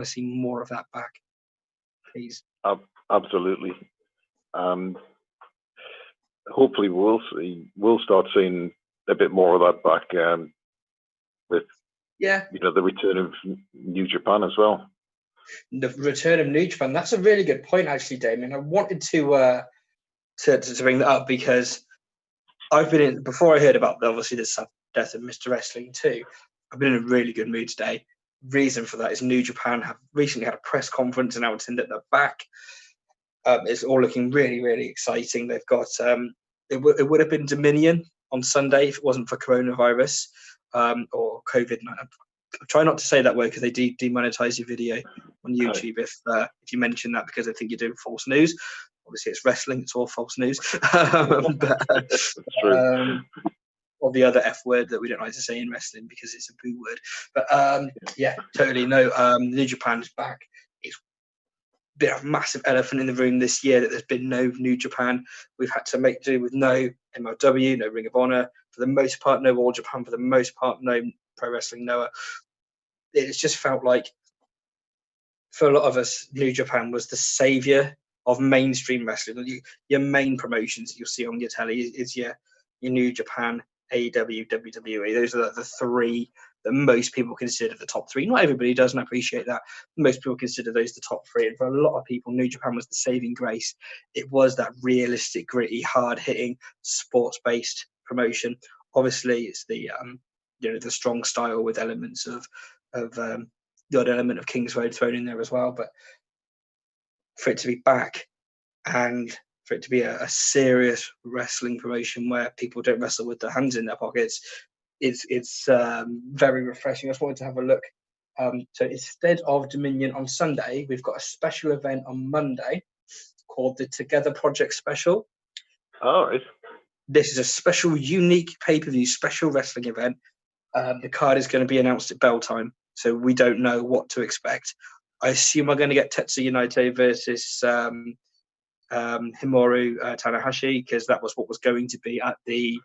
to see more of that back, please. Absolutely. And hopefully we'll start seeing a bit more of that back with the return of New Japan as well. The return of New Japan, that's a really good point, actually, Damien. I wanted to bring that up because I've been in, before I heard about obviously the sudden death of Mr. Wrestling 2, I've been in a really good mood today. Reason for that is New Japan have recently had a press conference announcing that they're back. It's all looking really, really exciting. They've got it would have been Dominion on Sunday if it wasn't for coronavirus or COVID-19. I try not to say that word because they demonetize your video on YouTube if you mention that, because I think you're doing false news. Obviously, it's wrestling; it's all false news. Or the other F word that we don't like to say in wrestling because it's a boo word. But yeah, totally no. New Japan's back. It's been a massive elephant in the room this year that there's been no New Japan. We've had to make do with no MLW, no Ring of Honor, for the most part, no All Japan, for the most part, no Pro Wrestling Noah. It's just felt like, for a lot of us, New Japan was the saviour of mainstream wrestling. Your main promotions you'll see on your telly is your New Japan, AEW, WWE. Those are the three that most people consider the top three. Not everybody does, and I appreciate that. Most people consider those the top three. And for a lot of people, New Japan was the saving grace. It was that realistic, gritty, hard-hitting, sports-based promotion. Obviously, it's the the strong style with elements of the odd element of King's Road thrown in there as well. But for it to be back and for it to be a serious wrestling promotion where people don't wrestle with their hands in their pockets, it's very refreshing. I just wanted to have a look. So instead of Dominion on Sunday, we've got a special event on Monday called the Together Project Special. All right. This is a special, unique pay-per-view special wrestling event. The card is going to be announced at bell time, so we don't know what to expect. I assume we're going to get Tetsuya Naito versus Himuro Tanahashi, because that was what was going to be at the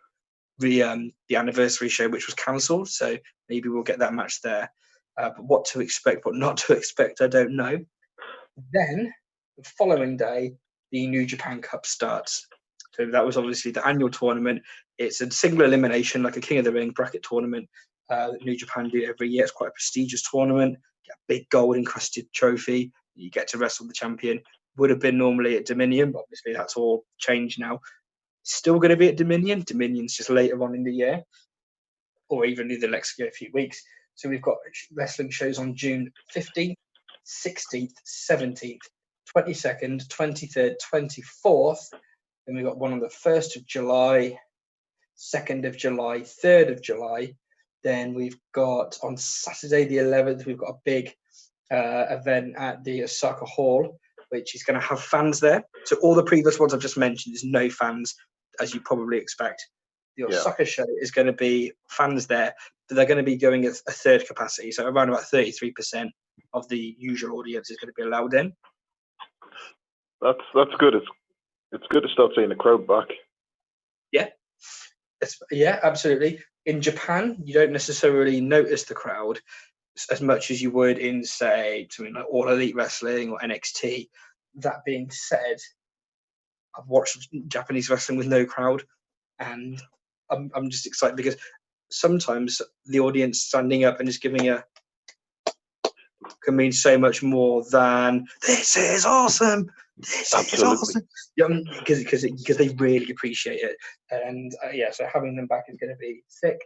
anniversary show, which was cancelled. So maybe we'll get that match there. But what to expect, what not to expect, I don't know. Then the following day, the New Japan Cup starts. So that was obviously the annual tournament. It's a single elimination, like a King of the Ring bracket tournament that New Japan do every year. It's quite a prestigious tournament. You get a big gold encrusted trophy. You get to wrestle the champion. Would have been normally at Dominion, but obviously that's all changed now. Still going to be at Dominion. Dominion's just later on in the year, or even in the next few weeks. So we've got wrestling shows on June 15th, 16th, 17th, 22nd, 23rd, 24th. Then we've got one on the 1st of July, 2nd of July, 3rd of July. Then we've got on Saturday the 11th, we've got a big event at the Osaka Hall, which is going to have fans there. So all the previous ones I've just mentioned, there's no fans, as you probably expect. The Osaka show is going to be fans there, but they're going to be going at a third capacity. So around about 33% of the usual audience is going to be allowed in. That's good. It's good to start seeing the crowd back. Yeah, absolutely. In Japan, you don't necessarily notice the crowd as much as you would in, say, something like All Elite Wrestling or NXT. That being said, I've watched Japanese wrestling with no crowd, and I'm just excited because sometimes the audience standing up and just giving can mean so much more than "this is awesome." This is awesome, because they really appreciate it, and so having them back is going to be sick.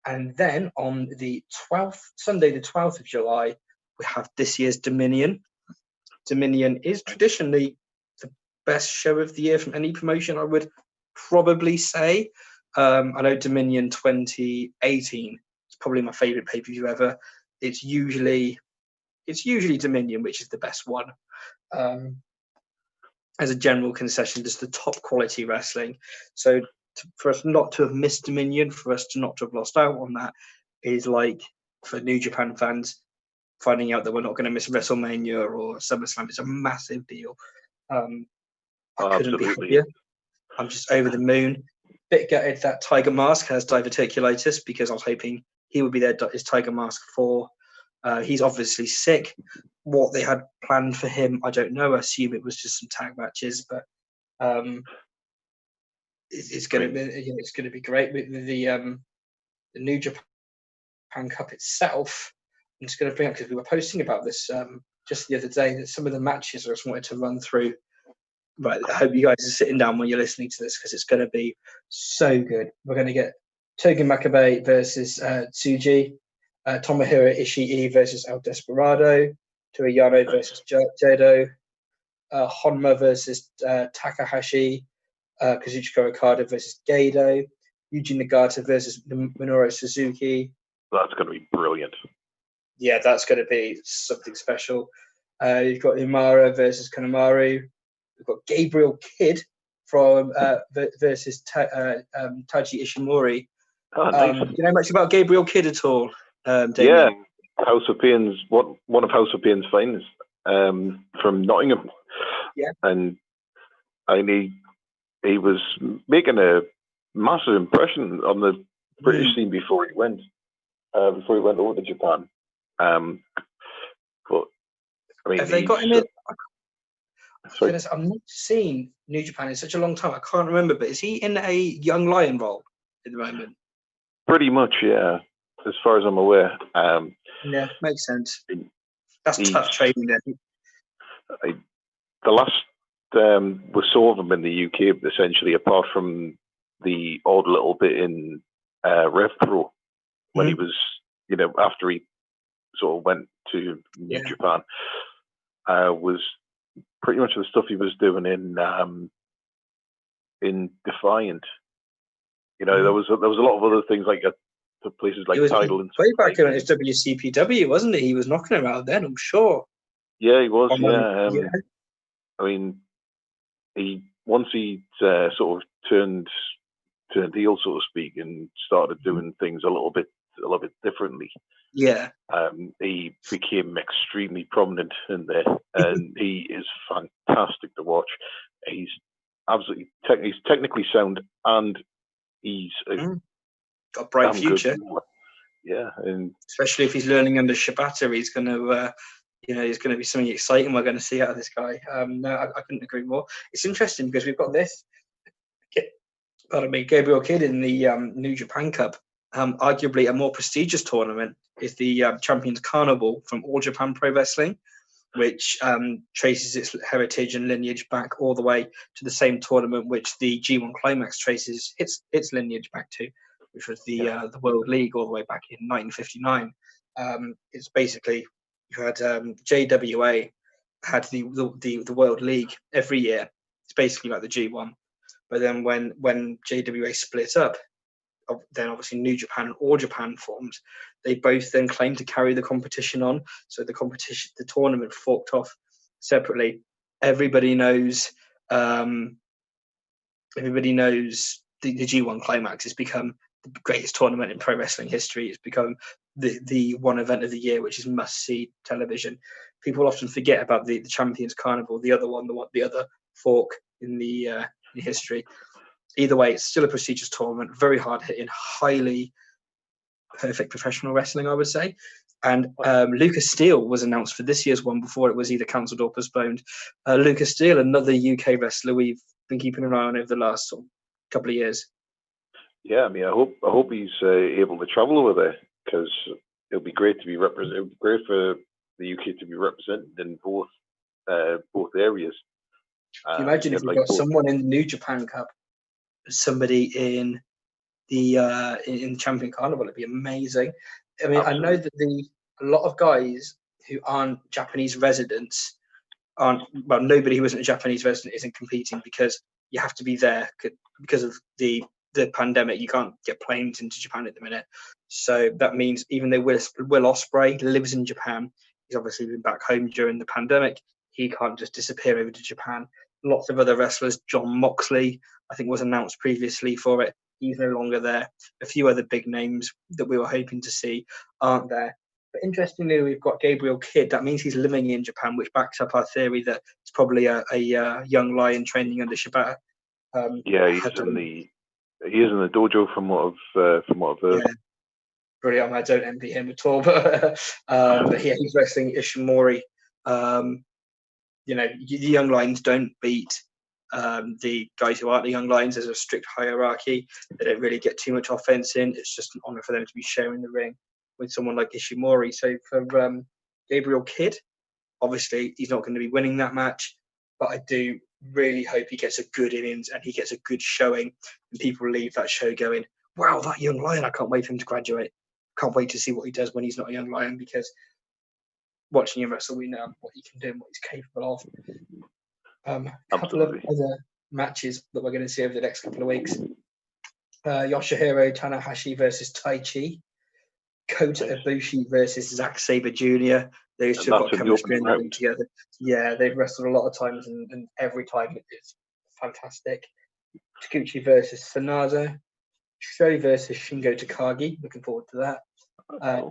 And then on the 12th, Sunday, the 12th of July, we have this year's Dominion. Dominion is traditionally the best show of the year from any promotion, I would probably say. I know Dominion 2018 is probably my favourite pay-per-view ever. It's usually Dominion, which is the best one. As a general concession, just the top quality wrestling. So for us not to have missed Dominion, for us to not to have lost out on that, is like, for New Japan fans, finding out that we're not going to miss WrestleMania or SummerSlam. It's a massive deal. I couldn't be happier. I'm just over the moon. Bit gutted that Tiger Mask has diverticulitis, because I was hoping he would be there as Tiger Mask for He's obviously sick. What they had planned for him, I don't know. I assume it was just some tag matches, but it's going to be great with the New Japan Cup itself. I'm just going to bring up, because we were posting about this just the other day, that some of the matches I just wanted to run through. Right, I hope you guys are sitting down when you're listening to this, because it's going to be so good. We're going to get Togi Makabe versus Tsuji, Tomohiro Ishii versus El Desperado, Toyano versus Jado, Honma versus Takahashi, Kazuchika Okada versus Gedo, Yuji Nagata versus Minoru Suzuki. That's going to be brilliant. Yeah, that's going to be something special. You've got Imara versus Kanemaru. We've got Gabriel Kidd from versus Taji Ishimori. Oh, nice. Do you know much about Gabriel Kidd at all, Damien? Yeah, House of Pain's one of House of Pain's finest from Nottingham. Yeah, and he was making a massive impression on the British scene before he went over to Japan. But I mean, have they got him in? Sorry? I'm not seeing New Japan in such a long time. I can't remember, but is he in a Young Lion role at the moment? Pretty much, yeah. As far as I'm aware. Yeah, makes sense. That's tough training then. The last we saw them in the UK, essentially, apart from the odd little bit in Rev Pro, when he was, after he sort of went to New Japan, was pretty much the stuff he was doing in Defiant. There was a lot of other things like the places like Tidal and way back in his WCPW, wasn't it? He was knocking around then, I'm sure. Yeah, he was. I mean, once he sort of turned heel, so to speak, and started doing things a little bit differently. Yeah. He became extremely prominent in there, and he is fantastic to watch. He's absolutely he's technically sound, and he's got a bright future. Yeah, and especially if he's learning under Shibata, he's going to, he's going to be something exciting we're going to see out of this guy. No, I couldn't agree more. It's interesting because we've got this. Pardon me, Gabriel Kidd in the New Japan Cup. Arguably a more prestigious tournament is the Champions Carnival from All Japan Pro Wrestling, which traces its heritage and lineage back all the way to the same tournament which the G1 Climax traces its lineage back to, which was the World League all the way back in 1959. It's basically, you had JWA had the World League every year. It's basically like the G1. But then when JWA split up, then obviously New Japan and All Japan formed. They both then claimed to carry the competition on. So the tournament forked off separately. Everybody knows the G1 Climax has become the greatest tournament in pro wrestling history. It's become the one event of the year which is must-see television. People often forget about the Champions Carnival, the other fork in the history. Either way, it's still a prestigious tournament, very hard hitting, highly perfect professional wrestling, I would say. And Lucas Steele was announced for this year's one before it was either cancelled or postponed. Lucas Steele, another UK wrestler we've been keeping an eye on over the last couple of years. Yeah, I mean, I hope he's able to travel over there, because it'll be great to be represented. It'll be great for the UK to be represented in both areas. Can you imagine if you've got someone in the New Japan Cup, somebody in the in Champion Carnival? It'd be amazing. I mean, absolutely. I know that a lot of guys who aren't Japanese residents nobody who isn't a Japanese resident isn't competing, because you have to be there because of the pandemic. You can't get planes into Japan at the minute. So that means even though Will Ospreay lives in Japan, he's obviously been back home during the pandemic. He can't just disappear over to Japan. Lots of other wrestlers, John Moxley, I think was announced previously for it. He's no longer there. A few other big names that we were hoping to see aren't there. But interestingly, we've got Gabriel Kidd. That means he's living in Japan, which backs up our theory that it's probably a young lion training under Shibata. He is in the dojo from what I've heard. Yeah. brilliant. I don't envy him at all, but yeah, he's wrestling Ishimori. The young lions don't beat the guys who aren't the young lions. There's a strict hierarchy. They don't really get too much offense in. It's just an honor for them to be sharing the ring with someone like Ishimori. So for Gabriel Kidd, obviously he's not going to be winning that match, but I do really hope he gets a good innings and he gets a good showing, and people leave that show going, wow, that young lion, I can't wait for him to graduate. Can't wait to see what he does when he's not a young lion, because watching him wrestle, we know what he can do and what he's capable of. A couple of other matches that we're going to see over the next couple of weeks. Yoshihiro Tanahashi versus Tai Chi. Kota Ibushi versus Zack Sabre Jr. Those two have got chemistry in the ring together. Yeah, they've wrestled a lot of times, and every time it's fantastic. Taguchi versus Sanada. Sho versus Shingo Takagi. Looking forward to that.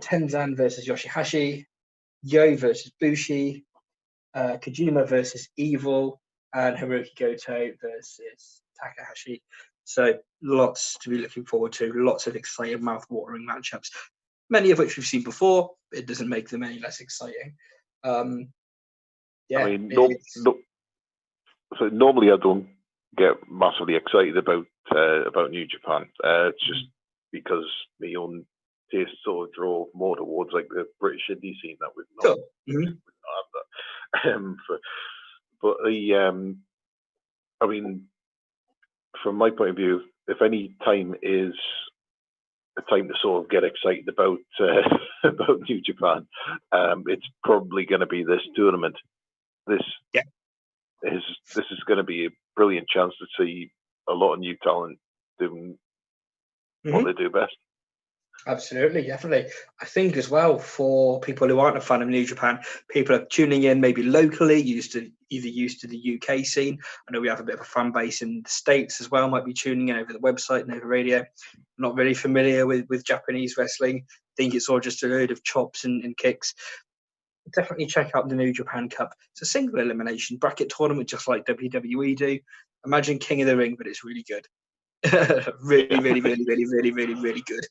Tenzan versus Yoshihashi. Yo versus Bushi. Kojima versus Evil. And Hiroki Goto versus Takahashi. So lots to be looking forward to. Lots of exciting, mouth-watering matchups. Many of which we've seen before. It doesn't make them any less exciting. Yeah, I mean, so normally I don't get massively excited about New Japan. It's just because my own taste sort of draw more towards like the British indie scene that we've not, have that. But I mean, from my point of view, if any time is a time to sort of get excited about about New Japan, it's probably going to be this tournament. This is going to be a brilliant chance to see a lot of new talent doing what they do best. Absolutely, definitely. I think as well, for people who aren't a fan of New Japan, people are tuning in maybe locally, used to the UK scene. I know we have a bit of a fan base in the States as well, might be tuning in over the website and over radio. Not really familiar with Japanese wrestling. Think it's all just a load of chops and kicks. Definitely check out the New Japan Cup. It's a single elimination bracket tournament, just like WWE do. Imagine King of the Ring, but it's really good. really, really, really, really, really, really, really good.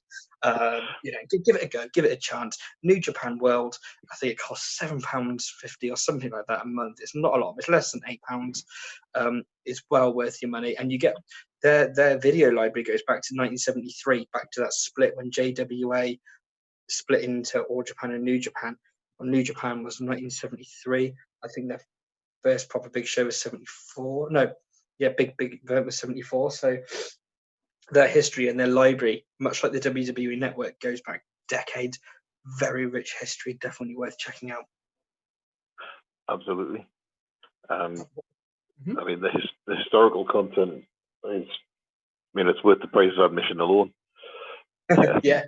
Give it a go, give it a chance. New Japan World, I think it costs £7.50 or something like that a month. It's not a lot. It's less than £8. It's well worth your money, and you get their video library goes back to 1973, back to that split when JWA split into All Japan and New Japan. Well, New Japan was 1973. I think their first proper big show was 74. No, yeah, big event was 74. So their history and their library, much like the WWE Network, goes back decades. Very rich history, definitely worth checking out. Absolutely. I mean, the historical content is, it's worth the price of admission alone. Yeah,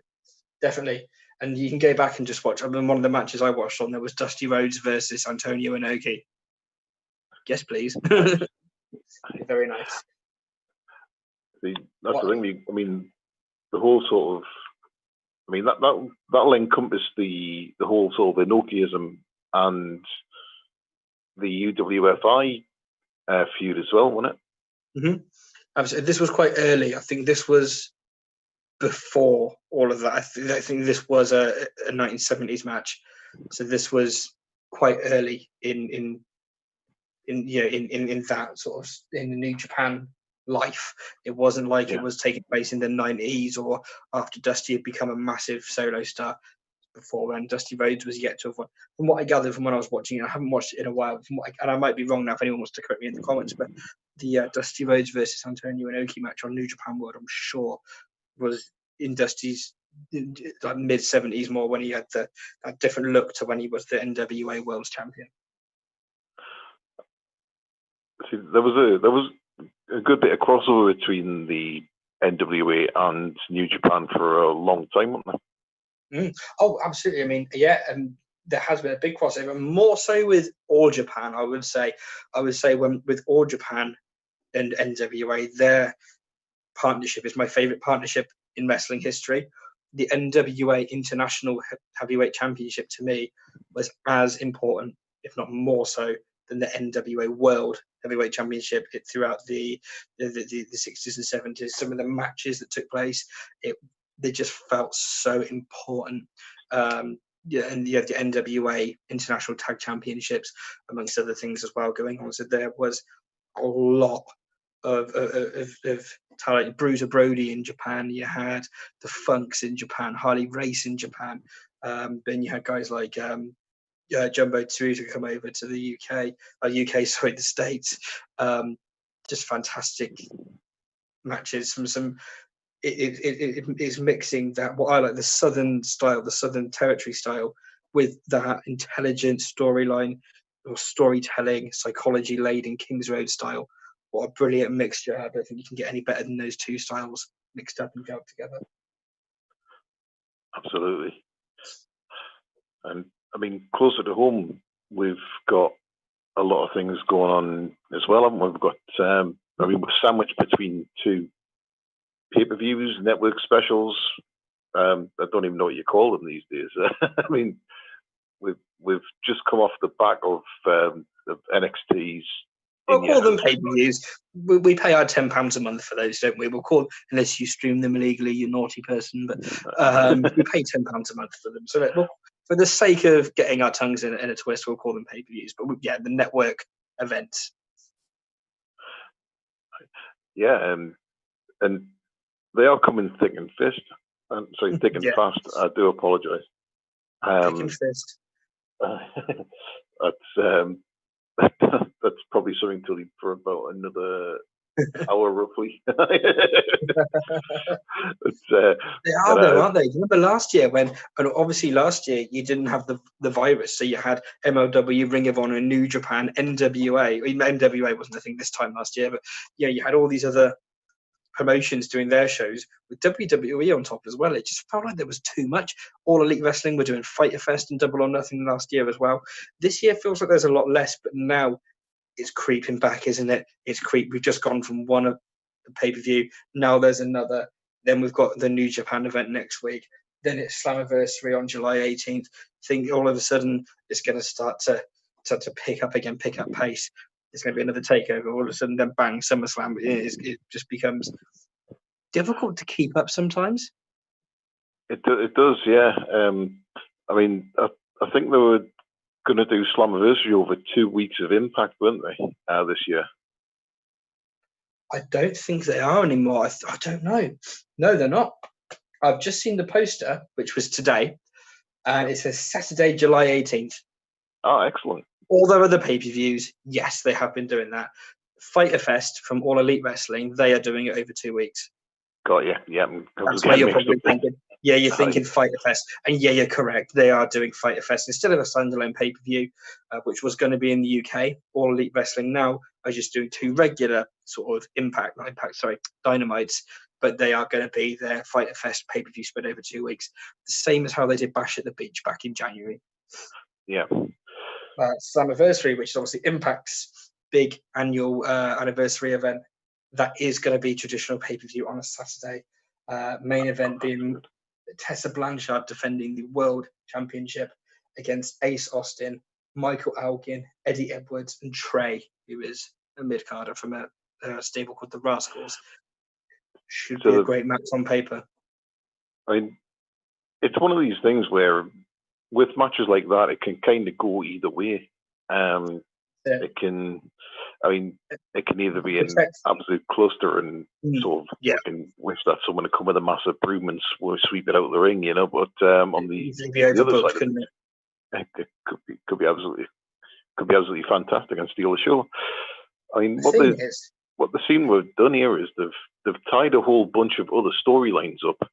definitely. And you can go back and just watch. I mean, one of the matches I watched on there was Dusty Rhodes versus Antonio Inoki. Yes, please. Very nice. That's the thing. I mean, the whole sort of, that'll encompass the whole sort of Inokiism and the UWFI feud as well, wasn't it? Absolutely. This was quite early. I think this was before all of that. I think this was a 1970s match, so this was quite early in that sort of in the New Japan life. It wasn't like it was taking place in the 90s or after Dusty had become a massive solo star. Before when Dusty Rhodes was yet to have won. From what I gathered from when I was watching it, I haven't watched it in a while, and I might be wrong now if anyone wants to correct me in the comments, but the Dusty Rhodes versus Antonio Inoki match on New Japan World, I'm sure, was in Dusty's like mid-70s more, when he had that different look to when he was the NWA World Champion. See, there was a good bit of crossover between the NWA and New Japan for a long time, wasn't there? Oh, absolutely. I mean, yeah, and there has been a big crossover, more so with All Japan, I would say. When with All Japan and NWA, their partnership is my favorite partnership in wrestling history. The NWA International Heavyweight Championship to me was as important, if not more so, than the NWA World Heavyweight Championship throughout the 60s and 70s. Some of the matches that took place, it they just felt so important. Yeah, and you have the NWA International Tag Championships, amongst other things as well, going on. So there was a lot of talent. Bruiser Brody in Japan. You had the Funks in Japan. Harley Race in Japan. Then you had guys like Jumbo Tsuruta come over to the UK, sorry, the States. Just fantastic matches from some. It is mixing that, what I like, the Southern style, the Southern Territory style, with that intelligent storyline or storytelling, psychology laden Kings Road style. What a brilliant mixture. I don't think you can get any better than those two styles mixed up and gelled together. Absolutely. And I mean, closer to home, we've got a lot of things going on as well, haven't we? We've got, I mean, we're sandwiched between two pay-per-views, network specials. I don't even know what you call them these days. I mean, we've just come off the back of NXT's. We'll call them pay-per-views. We pay our £10 a month for those, don't we? We'll call, unless you stream them illegally, you naughty person. But we pay £10 a month for them. So for the sake of getting our tongues in a twist, we'll call them pay-per-views. But yeah, the network events. Yeah, and they are coming thick and fast. Thick and fast. I do apologise. Thick and fast. That's probably something to leave for about another hour, roughly. They are, though, aren't they? Remember last year obviously last year you didn't have the virus, so you had MLW, Ring of Honor, New Japan, NWA. NWA wasn't a thing this time last year, but yeah, you had all these other promotions doing their shows with WWE on top as well. It just felt like there was too much. All Elite Wrestling were doing Fyter Fest and Double or Nothing last year as well. This year feels like there's a lot less, but now it's creeping back, isn't it? We've just gone from one pay-per-view. Now there's another. Then we've got the New Japan event next week. Then it's Slammiversary on July 18th. I think all of a sudden it's going to start to pick up pace. It's going to be another takeover. All of a sudden, then bang, SummerSlam. It just becomes difficult to keep up sometimes. It does, yeah. I mean, I think they were going to do Slammiversary over 2 weeks of Impact, weren't they, this year? I don't think they are anymore. I don't know. No, they're not. I've just seen the poster, which was today, and it says Saturday, July 18th. Oh, excellent. All their other pay-per-views, yes, they have been doing that. Fyter Fest from All Elite Wrestling, they are doing it over 2 weeks. Got you. Yeah. That's why you're probably thinking. Yeah, you're thinking Fyter Fest. And yeah, you're correct. They are doing Fyter Fest instead of a standalone pay-per-view, which was going to be in the UK. All Elite Wrestling now are just doing 2 regular sort of Dynamites, but they are going to be their Fyter Fest pay-per-view spread over 2 weeks. The same as how they did Bash at the Beach back in January. Yeah. Slammiversary, which is obviously Impact's big annual anniversary event, that is going to be traditional pay-per-view on a Saturday. Main event being Tessa Blanchard defending the World Championship against Ace Austin, Michael Elgin, Eddie Edwards, and Trey, who is a mid-carder from a stable called the Rascals. Should be a great match on paper. I mean, it's one of these things where with matches like that, it can kind of go either way. It can either be an absolute cluster and sort of you can wish that someone would come with a massive broom and sweep it out of the ring, But on the other side, it could be absolutely fantastic and steal the show. I mean, what the scene we've done here is they've tied a whole bunch of other storylines up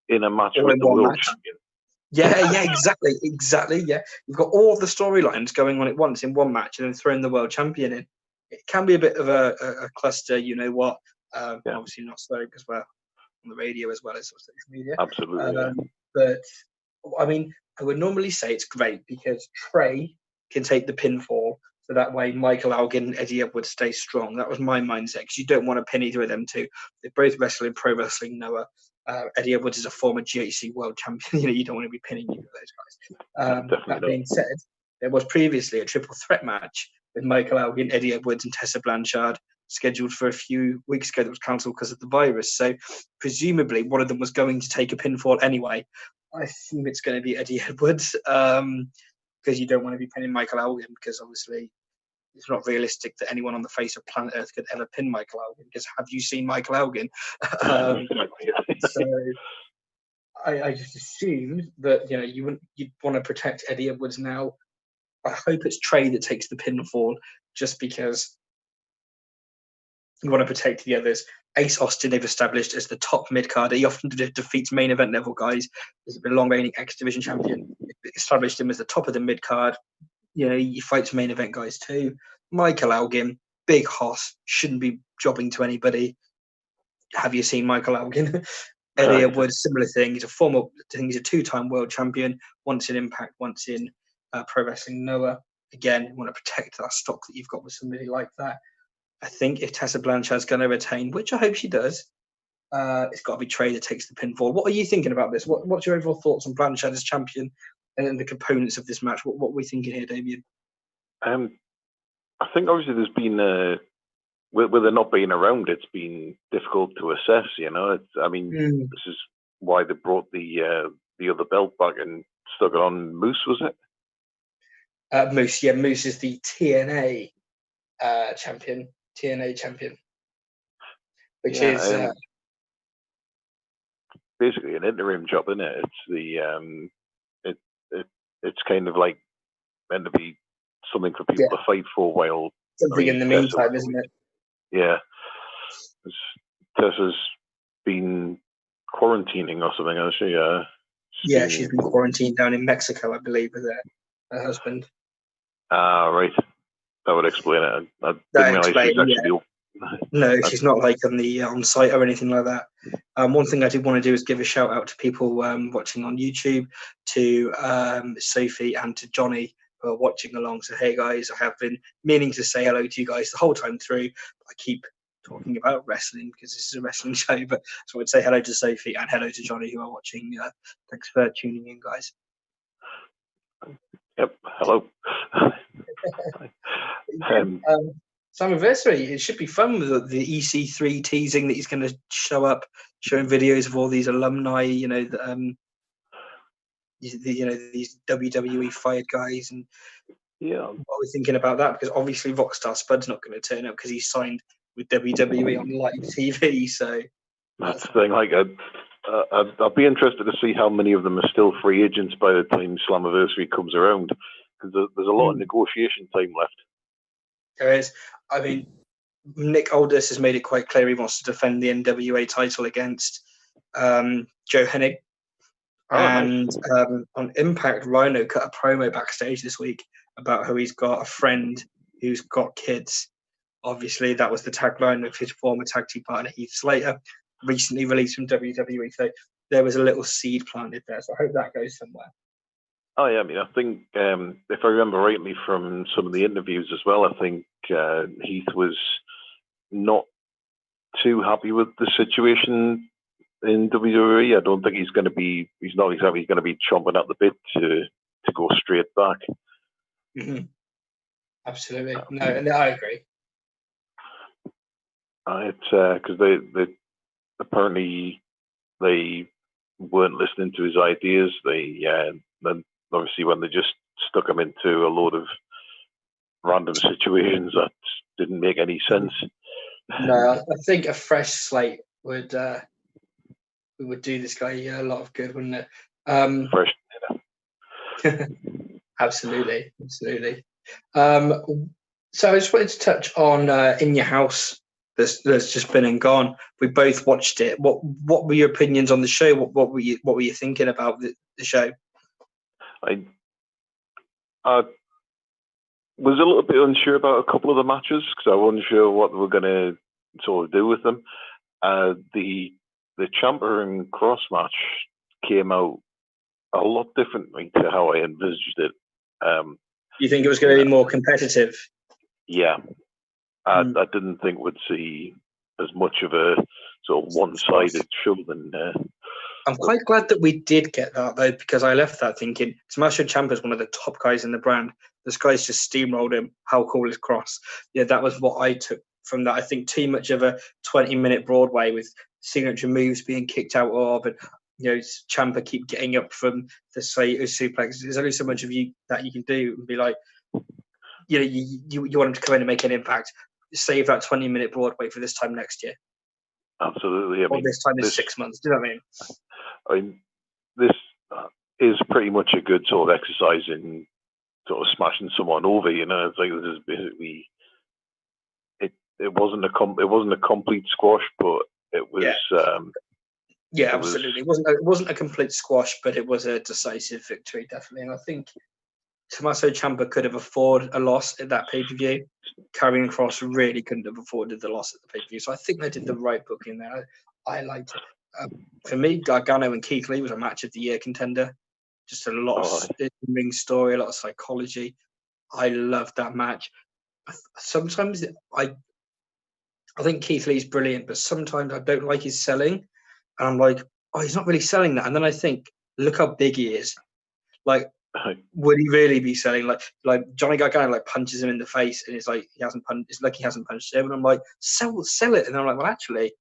in a match with the world champion. Yeah, exactly. Yeah, you've got all the storylines going on at once in one match, and then throwing the world champion in. It can be a bit of a cluster, you know what? Obviously not so because we're on the radio as well as social media. Absolutely. But I mean, I would normally say it's great because Trey can take the pinfall, so that way Michael Elgin and Eddie Edwards stay strong. That was my mindset because you don't want to pin either of them two. They both wrestle in pro wrestling. Noah. Eddie Edwards is a former GHC world champion. You don't want to be pinning either of those guys. That being said, there was previously a triple threat match with Michael Elgin, Eddie Edwards, and Tessa Blanchard scheduled for a few weeks ago that was cancelled because of the virus. So presumably one of them was going to take a pinfall anyway. I assume it's going to be Eddie Edwards, because you don't want to be pinning Michael Elgin, because obviously it's not realistic that anyone on the face of planet Earth could ever pin Michael Elgin, because have you seen Michael Elgin? So I just assumed that you'd want to protect Eddie Edwards now. I hope it's Trey that takes the pinfall, just because you want to protect the others. Ace Austin, they've established as the top mid-carder. He often defeats main event level guys. He's a long-reigning X Division champion. Established him as the top of the mid-card. He fights main event guys too. Michael Elgin, big hoss, shouldn't be jobbing to anybody. Have you seen Michael Elgin? Eddie Edwards, similar thing. He's a two-time world champion, once in Impact, once in Pro Wrestling Noah. Again, you want to protect that stock that you've got with somebody like that. I think if Tessa Blanchard's going to retain, which I hope she does, it's got to be Trey that takes the pinfall. What are you thinking about this? What's your overall thoughts on Blanchard as champion and then the components of this match? What are we thinking here, Damien? I think obviously there's been, with there not being around, it's been difficult to assess. This is why they brought the other belt back and stuck it on Moose, was it? Moose, yeah. Moose is the TNA champion. Which is basically an interim job, isn't it? It's it's kind of like meant to be something for people to fight for while something in the meantime, isn't it? Yeah. Tessa's been quarantining or something, hasn't she? She's been quarantined down in Mexico, I believe, with her husband. Right. That would explain it. I didn't realize she's actually. No, she's not like on site or anything like that. One thing I did want to do is give a shout out to people watching on YouTube, to Sophie and to Johnny, who are watching along. So hey guys, I have been meaning to say hello to you guys the whole time through. I keep talking about wrestling because this is a wrestling show, but so I would say hello to Sophie and hello to Johnny who are watching. Thanks for tuning in, guys. Yep. Hello. Slammiversary. It should be fun with the EC3 teasing that he's going to show up, showing videos of all these alumni. These WWE fired guys, and what are we thinking about that? Because obviously Rockstar Spud's not going to turn up because he's signed with WWE on live TV. So that's the thing. Like, I'll be interested to see how many of them are still free agents by the time Slammiversary comes around, because there's a lot of negotiation time left. There is. I mean, Nick Aldis has made it quite clear he wants to defend the NWA title against Joe Hennig. Nice. On Impact, Rhino cut a promo backstage this week about how he's got a friend who's got kids. Obviously, that was the tagline of his former tag team partner, Heath Slater, recently released from WWE. So there was a little seed planted there. So I hope that goes somewhere. Oh, yeah. I mean, I think if I remember rightly from some of the interviews as well, I think Heath was not too happy with the situation in WWE. I don't think he's not exactly going to be chomping at the bit to go straight back. Mm-hmm. Absolutely. No, I agree. It's because they apparently they weren't listening to his ideas. Then obviously when they just stuck him into a load of random situations that didn't make any sense. No, I think a fresh slate would do this guy a lot of good, wouldn't it? Fresh. Absolutely. So I just wanted to touch on In Your House. That's just been and gone. We both watched it. What were your opinions on the show? What were you thinking about the show? I was a little bit unsure about a couple of the matches because I wasn't sure what they were going to sort of do with them. The Ciampa and Cross match came out a lot differently to how I envisaged it. You think it was going to be more competitive? Yeah. I didn't think we'd see as much of a sort of one-sided show than. I'm quite glad that we did get that, though, because I left that thinking Tommaso Ciampa is one of the top guys in the brand. This guy's just steamrolled him. How cool is Cross? Yeah, that was what I took from that. I think too much of a 20-minute Broadway with signature moves being kicked out of, and Ciampa keep getting up from the suplex. There's only so much of you that you can do and be like, you want him to come in and make an impact. Save that 20-minute Broadway for this time next year. Absolutely. Or this time in 6 months. Do you know what I mean? This is pretty much a good sort of exercise in sort of smashing someone over. It's like this is basically it wasn't a complete squash, but it was. Absolutely. It wasn't a complete squash, but it was a decisive victory, definitely. And I think Tommaso Ciampa could have afforded a loss at that pay-per-view. Karrion Kross really couldn't have afforded the loss at the pay-per-view. So I think they did the right booking there. I liked it. For me, Gargano and Keith Lee was a match of the year contender. Just a lot of ring story, a lot of psychology. I loved that match. Sometimes I think Keith Lee's brilliant, but sometimes I don't like his selling. And I'm like, oh, he's not really selling that. And then I think, look how big he is. Like, would he really be selling? Like Johnny Gargano punches him in the face, and it's like he hasn't punched him. And I'm like, sell it. And I'm like, well, actually,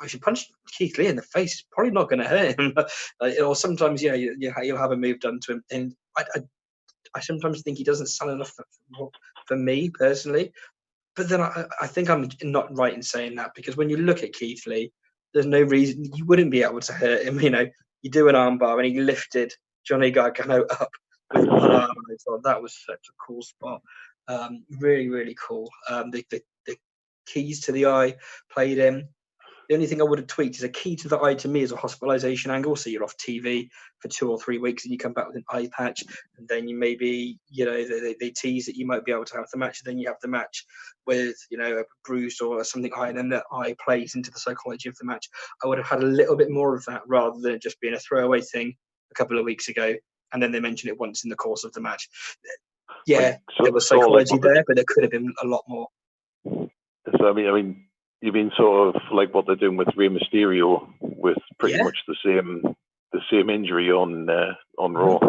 I should punch Keith Lee in the face. It's probably not going to hurt him. Or sometimes, you'll have a move done to him, and I sometimes think he doesn't sell enough for me personally. But then I think I'm not right in saying that, because when you look at Keith Lee, there's no reason you wouldn't be able to hurt him. You do an armbar, and he lifted Johnny Gargano up with one arm. I thought that was such a cool spot. Really, really cool. The keys to the eye played in. The only thing I would have tweaked is a key to the eye to me is a hospitalization angle. So you're off TV for 2 or 3 weeks and you come back with an eye patch, and then you maybe, they tease that you might be able to have the match. And then you have the match with, a bruise or something higher, and then the eye plays into the psychology of the match. I would have had a little bit more of that rather than it just being a throwaway thing a couple of weeks ago. And then they mentioned it once in the course of the match. Yeah, there was psychology there, but there could have been a lot more. So, I mean, you mean sort of like what they're doing with Rey Mysterio, with pretty much the same injury on Raw.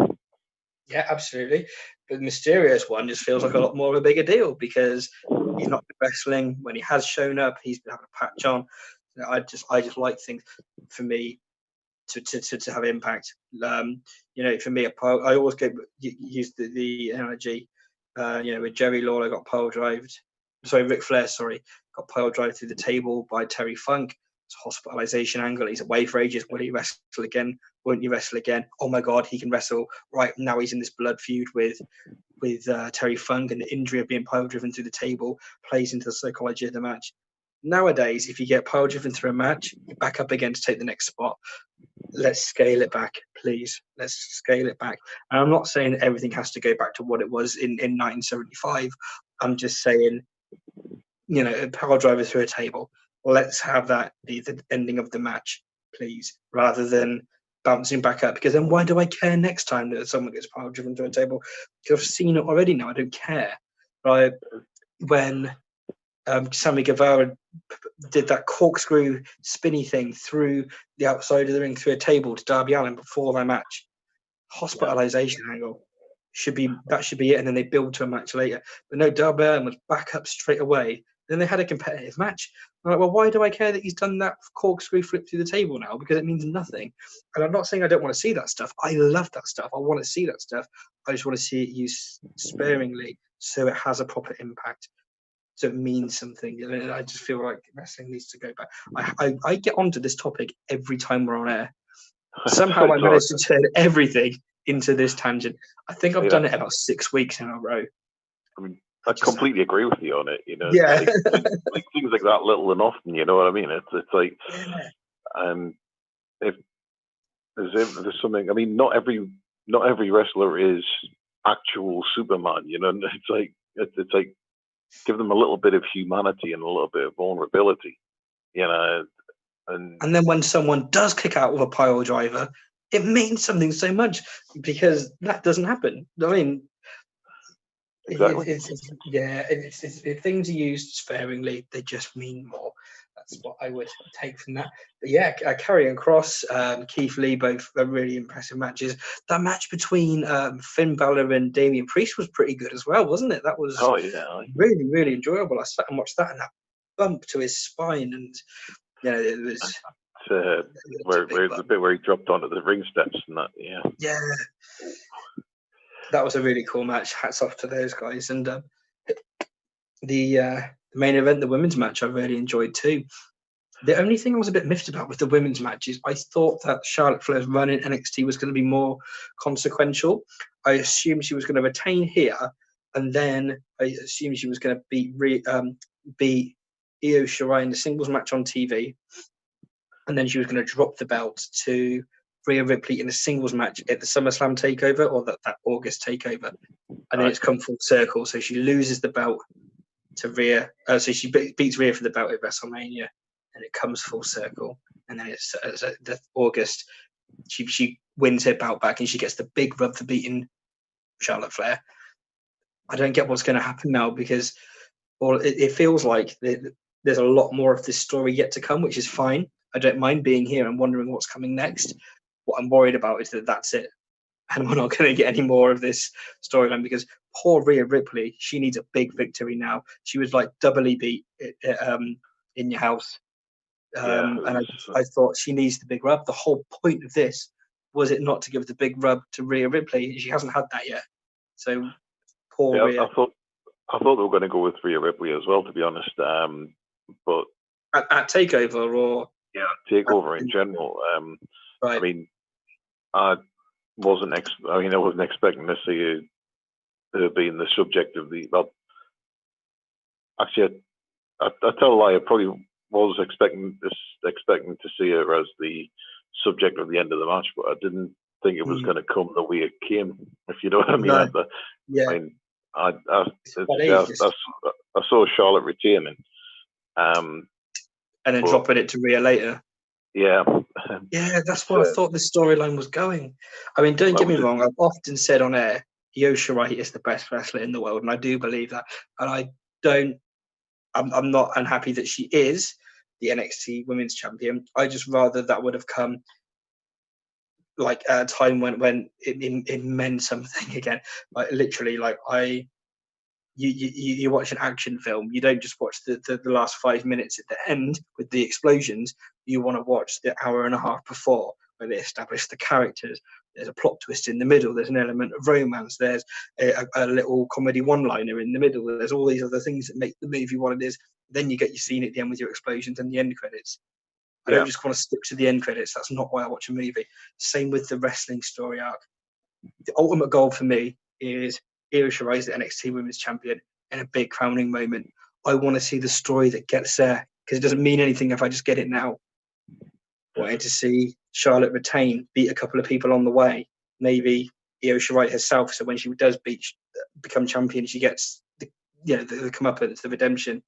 Yeah, absolutely. But Mysterio's one just feels like a lot more of a bigger deal, because he's not been wrestling. When he has shown up, he's been having a patch on. I just like things, for me, to have impact. For me, I always use the analogy. With Jerry Lawler got Ric Flair, got pile drived through the table by Terry Funk. It's a hospitalization angle. He's away for ages. Will he wrestle again? Won't he wrestle again? Oh my God, he can wrestle. Right now, he's in this blood feud with Terry Funk, and the injury of being pile driven through the table plays into the psychology of the match. Nowadays, if you get pile driven through a match, you're back up again to take the next spot. Let's scale it back, please. Let's scale it back. And I'm not saying everything has to go back to what it was in 1975. I'm just saying, a power driver through a table. Let's have that be the ending of the match, please, rather than bouncing back up. Because then why do I care next time that someone gets power driven through a table? Because I've seen it already now. I don't care. Right? When Sammy Guevara did that corkscrew spinny thing through the outside of the ring through a table to Darby Allin before their match, hospitalization angle should be it, and then they build to a match later. But no, Darby Allin was back up straight away. Then they had a competitive match. I'm like, well, why do I care that he's done that corkscrew flip through the table now? Because it means nothing. And I'm not saying I don't want to see that stuff. I love that stuff. I want to see that stuff. I just want to see it used sparingly so it has a proper impact. So it means something. And I just feel like wrestling needs to go back. I get onto this topic every time we're on air. Somehow I managed to turn everything into this tangent. I think I've done it about 6 weeks in a row. I mean, I completely agree with you on it. Yeah. like things like that, little and often. You know what I mean? It's like, if there's something. I mean, not every wrestler is actual Superman. It's like give them a little bit of humanity and a little bit of vulnerability. And then when someone does kick out with a pile driver, it means something so much, because that doesn't happen. I mean, exactly. If things are used sparingly, they just mean more. That's what I would take from that. But yeah, Karrion Kross, Keith Lee, both really impressive matches. That match between Finn Balor and Damian Priest was pretty good as well, wasn't it? That was really, really enjoyable. I sat and watched that, and that bump to his spine, and it was the bit where he dropped onto the ring steps and that. Yeah, that was a really cool match. Hats off to those guys. And the main event, the women's match, I really enjoyed too. The only thing I was a bit miffed about with the women's matches, I thought that Charlotte Flair's run in NXT was going to be more consequential. I assumed she was going to retain here, and then I assumed she was going to beat Io Shirai in the singles match on TV, and then she was going to drop the belt to Rhea Ripley in a singles match at the SummerSlam takeover or that August takeover, and then it's come full circle. So she loses the belt to Rhea, so she beats Rhea for the belt at WrestleMania, and it comes full circle. And then it's the August, she wins her belt back, and she gets the big rub for beating Charlotte Flair. I don't get what's going to happen now, because it feels like there's a lot more of this story yet to come, which is fine. I don't mind being here and wondering what's coming next. What I'm worried about is that that's it, and we're not going to get any more of this storyline, because poor Rhea Ripley, she needs a big victory now. She was like doubly beat in your house. And I thought she needs the big rub. The whole point of this was it not to give the big rub to Rhea Ripley. She hasn't had that yet. So poor Rhea. I thought they were going to go with Rhea Ripley as well, to be honest. But at Takeover or Takeover in general. Right. I mean, I wasn't expecting to see her being the subject of the. Well, actually, I tell a lie. I probably was expecting to see her as the subject of the end of the match, but I didn't think it was going to come the way it came. If you know what I mean. No. I saw Charlotte retaining, and then dropping it to Rhea later. Yeah. Yeah, that's where I thought the storyline was going. I mean, don't get me wrong. I've often said on air, Io Shirai is the best wrestler in the world, and I do believe that. And I'm not unhappy that she is the NXT Women's Champion. I just rather that would have come like at a time when it meant something again. Like literally, like you watch an action film, you don't just watch the last 5 minutes at the end with the explosions. You want to watch the hour and a half before, where they establish the characters. There's a plot twist in the middle. There's an element of romance. There's a little comedy one-liner in the middle. There's all these other things that make the movie what it is. Then you get your scene at the end with your explosions and the end credits. I don't just want to stick to the end credits. That's not why I watch a movie. Same with the wrestling story arc. The ultimate goal for me is Io Shirai is the NXT Women's Champion in a big crowning moment. I want to see the story that gets there, because it doesn't mean anything if I just get it now. Wanted to see Charlotte retain, beat a couple of people on the way. Maybe Io Shirai herself, so when she does become champion, she gets the comeuppance, the redemption.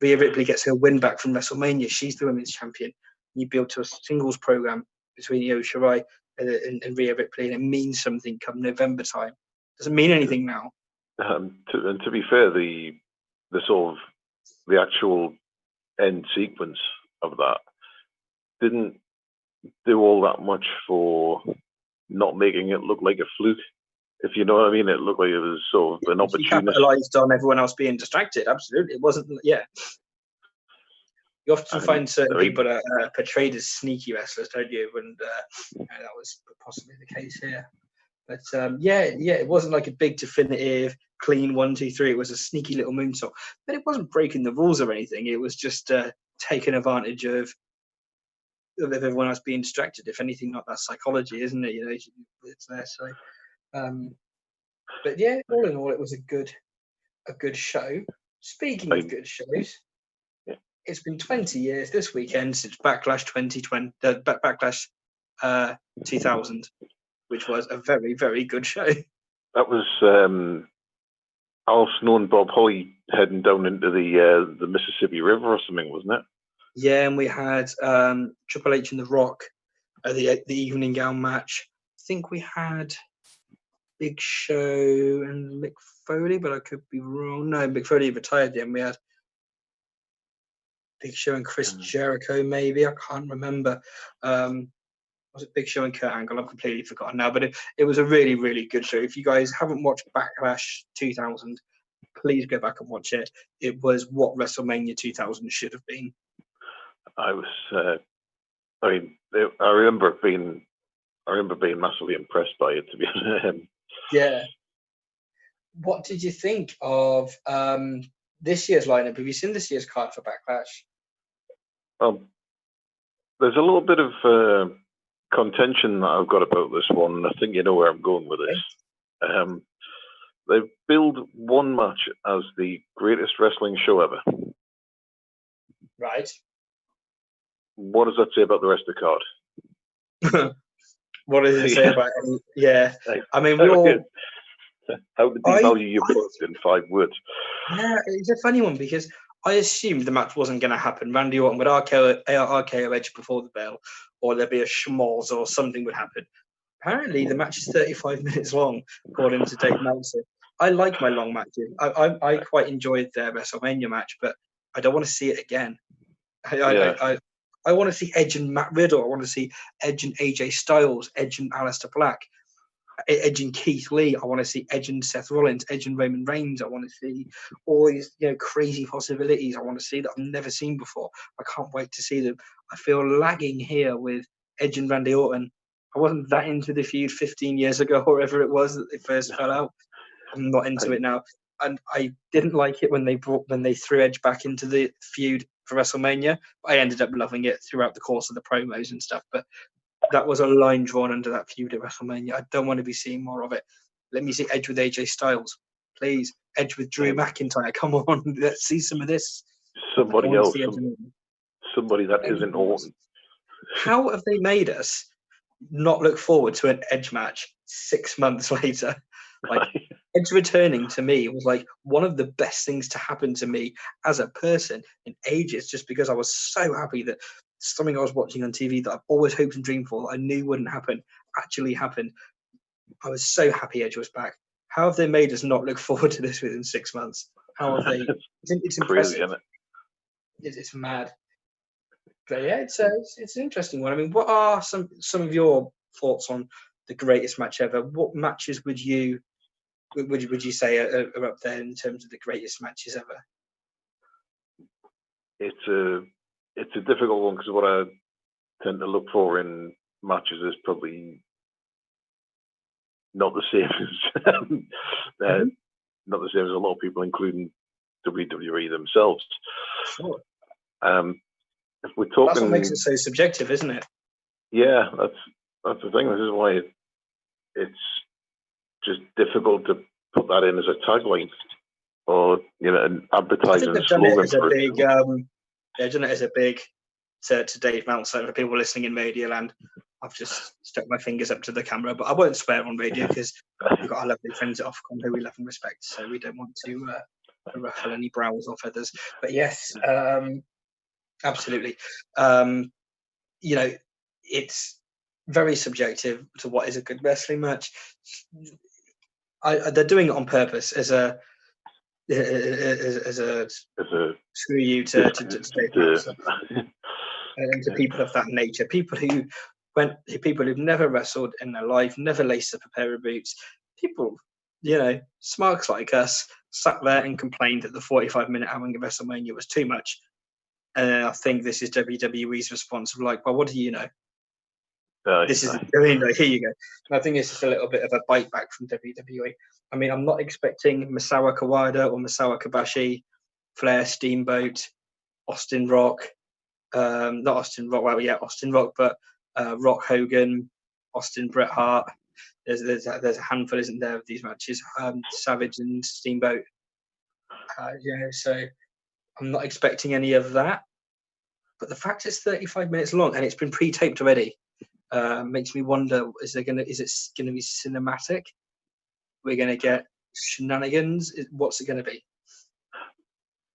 Rhea Ripley gets her win back from WrestleMania. She's the women's champion. You build to a singles program between Io Shirai and Rhea Ripley, and it means something come November time. Doesn't mean anything now. To be fair, the sort of the actual end sequence of that didn't do all that much for not making it look like a fluke. If you know what I mean, it looked like it was sort of an opportunity. Capitalized on everyone else being distracted. Absolutely, it wasn't. Yeah, you often find certain people are portrayed as sneaky wrestlers, don't you? And that was possibly the case here. But it wasn't like a big definitive clean 1, 2, 3. It was a sneaky little moonsault, but it wasn't breaking the rules or anything. It was just taking advantage of everyone else being distracted. If anything, not that psychology, isn't it? It's there. So, but yeah, all in all, it was a good show. Speaking of good shows, it's been 20 years this weekend since Backlash 2020, Backlash 2000. Which was a very, very good show. That was Al Snow and Bob Holly heading down into the Mississippi River or something, wasn't it? Yeah, and we had Triple H and The Rock at the evening gown match. I think we had Big Show and Mick Foley, but I could be wrong. No, Mick Foley retired then. We had Big Show and Chris Jericho, maybe. I can't remember. Was it Big Show and Kurt Angle? I've completely forgotten now, but it was a really, really good show. If you guys haven't watched Backlash 2000, please go back and watch it. It was what WrestleMania 2000 should have been. I was, I remember being massively impressed by it, to be honest. Yeah. What did you think of this year's lineup? Have you seen this year's card for Backlash? There's a little bit of contention that I've got about this one. I think you know where I'm going with this. They've billed one match as the greatest wrestling show ever. Right. What does that say about the rest of the card? What does it say about it? Yeah. I mean, we all... How to devalue your product in 5 words. Yeah, it's a funny one because I assumed the match wasn't going to happen. Randy Orton would RKO Edge before the bell, or there'd be a schmoz or something would happen. Apparently, the match is 35 minutes long, according to Dave Meltzer. I like my long matches. I quite enjoyed their WrestleMania match, but I don't want to see it again. I want to see Edge and Matt Riddle. I want to see Edge and AJ Styles, Edge and Aleister Black, Edge and Keith Lee. I want to see Edge and Seth Rollins, Edge and Roman Reigns. I want to see all these crazy possibilities. I want to see that I've never seen before. I can't wait to see them. I feel lagging here with Edge and Randy Orton. I wasn't that into the feud 15 years ago, or whatever it was that they first fell out. I'm not into it now, and I didn't like it when they threw Edge back into the feud for WrestleMania. I ended up loving it throughout the course of the promos and stuff, but that was a line drawn under that feud at WrestleMania. I don't want to be seeing more of it. Let me see Edge with AJ Styles, please. Edge with Drew McIntyre. Come on, let's see some of this. Somebody else, somebody that isn't Orton. How have they made us not look forward to an Edge match 6 months later? Like, Edge returning to me was like one of the best things to happen to me as a person in ages, just because I was so happy that something I was watching on TV that I've always hoped and dreamed for, I knew wouldn't happen, actually happened. I was so happy Edge was back. How have they made us not look forward to this within 6 months? How have they? It's impressive. Crazy, isn't it? It's mad. But yeah, it's an interesting one. I mean, what are some of your thoughts on the greatest match ever? What matches would you say are up there in terms of the greatest matches ever? It's a difficult one because what I tend to look for in matches is probably not the same as not the same as a lot of people, including WWE themselves. Sure. If we're talking, that's what makes it so subjective, isn't it? Yeah, that's the thing. This is why it's just difficult to put that in as a tagline or an advertising slogan. They've done it as a big to Dave Meltzer for people listening in Radio Land. I've just stuck my fingers up to the camera, but I won't swear on radio because we've got our lovely friends at Ofcom who we love and respect, so we don't want to ruffle any brows or feathers. But yes, absolutely. It's very subjective to what is a good wrestling match. They're doing it on purpose as a screw you to Dave Meltzer and to people of that nature, people who've never wrestled in their life, never laced up a pair of boots, people, smarks like us, sat there and complained that the 45-minute outing of WrestleMania was too much. And I think this is WWE's response of like, well, what do you know? Here you go. And I think it's just a little bit of a bite back from WWE. I mean, I'm not expecting Misawa Kawada or Misawa Kobashi, Flair, Steamboat, Austin Rock, not Austin Rock, Austin Rock, but Rock Hogan, Austin Bret Hart. There's a handful, isn't there, of these matches? Savage and Steamboat. So I'm not expecting any of that. But the fact it's 35 minutes long and it's been pre-taped already makes me wonder: is it gonna be cinematic? We're gonna get shenanigans. What's it gonna be?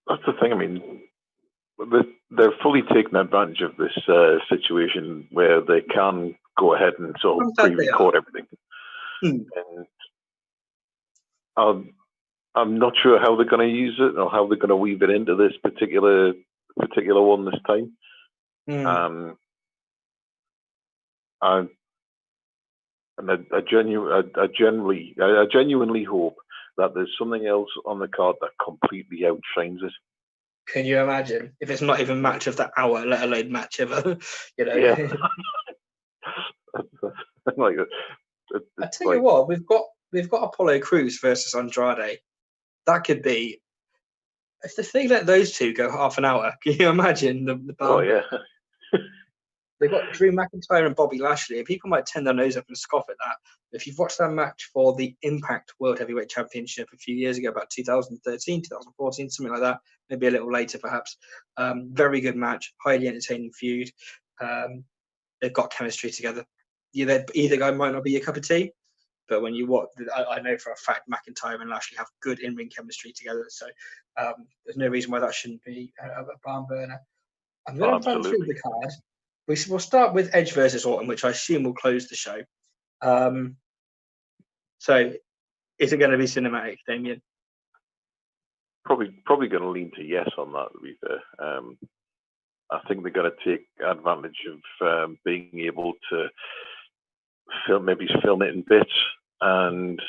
That's the thing. I mean, they're fully taking advantage of this situation where they can go ahead and sort of pre-record everything. And I'm not sure how they're going to use it or how they're going to weave it into this particular particular one this time. I genuinely hope that there's something else on the card that completely outshines it. Can you imagine if it's not even match of the hour, let alone match ever? Yeah. Like I tell you what, we've got Apollo Crews versus Andrade. That could be, if they let those two go half an hour. Can you imagine the Oh yeah. They've got Drew McIntyre and Bobby Lashley. People might turn their nose up and scoff at that. If you've watched that match for the Impact World Heavyweight Championship a few years ago, about 2013, 2014, something like that, maybe a little later perhaps, very good match, highly entertaining feud. They've got chemistry together. Either guy might not be your cup of tea, but when you watch, I know for a fact McIntyre and Lashley have good in-ring chemistry together. So there's no reason why that shouldn't be a barn burner. I'm going to run through the card. We'll start with Edge versus Orton, which I assume will close the show. So, is it going to be cinematic, Damien? Probably going to lean to yes on that, to be fair. I think they're going to take advantage of being able to film it in bits and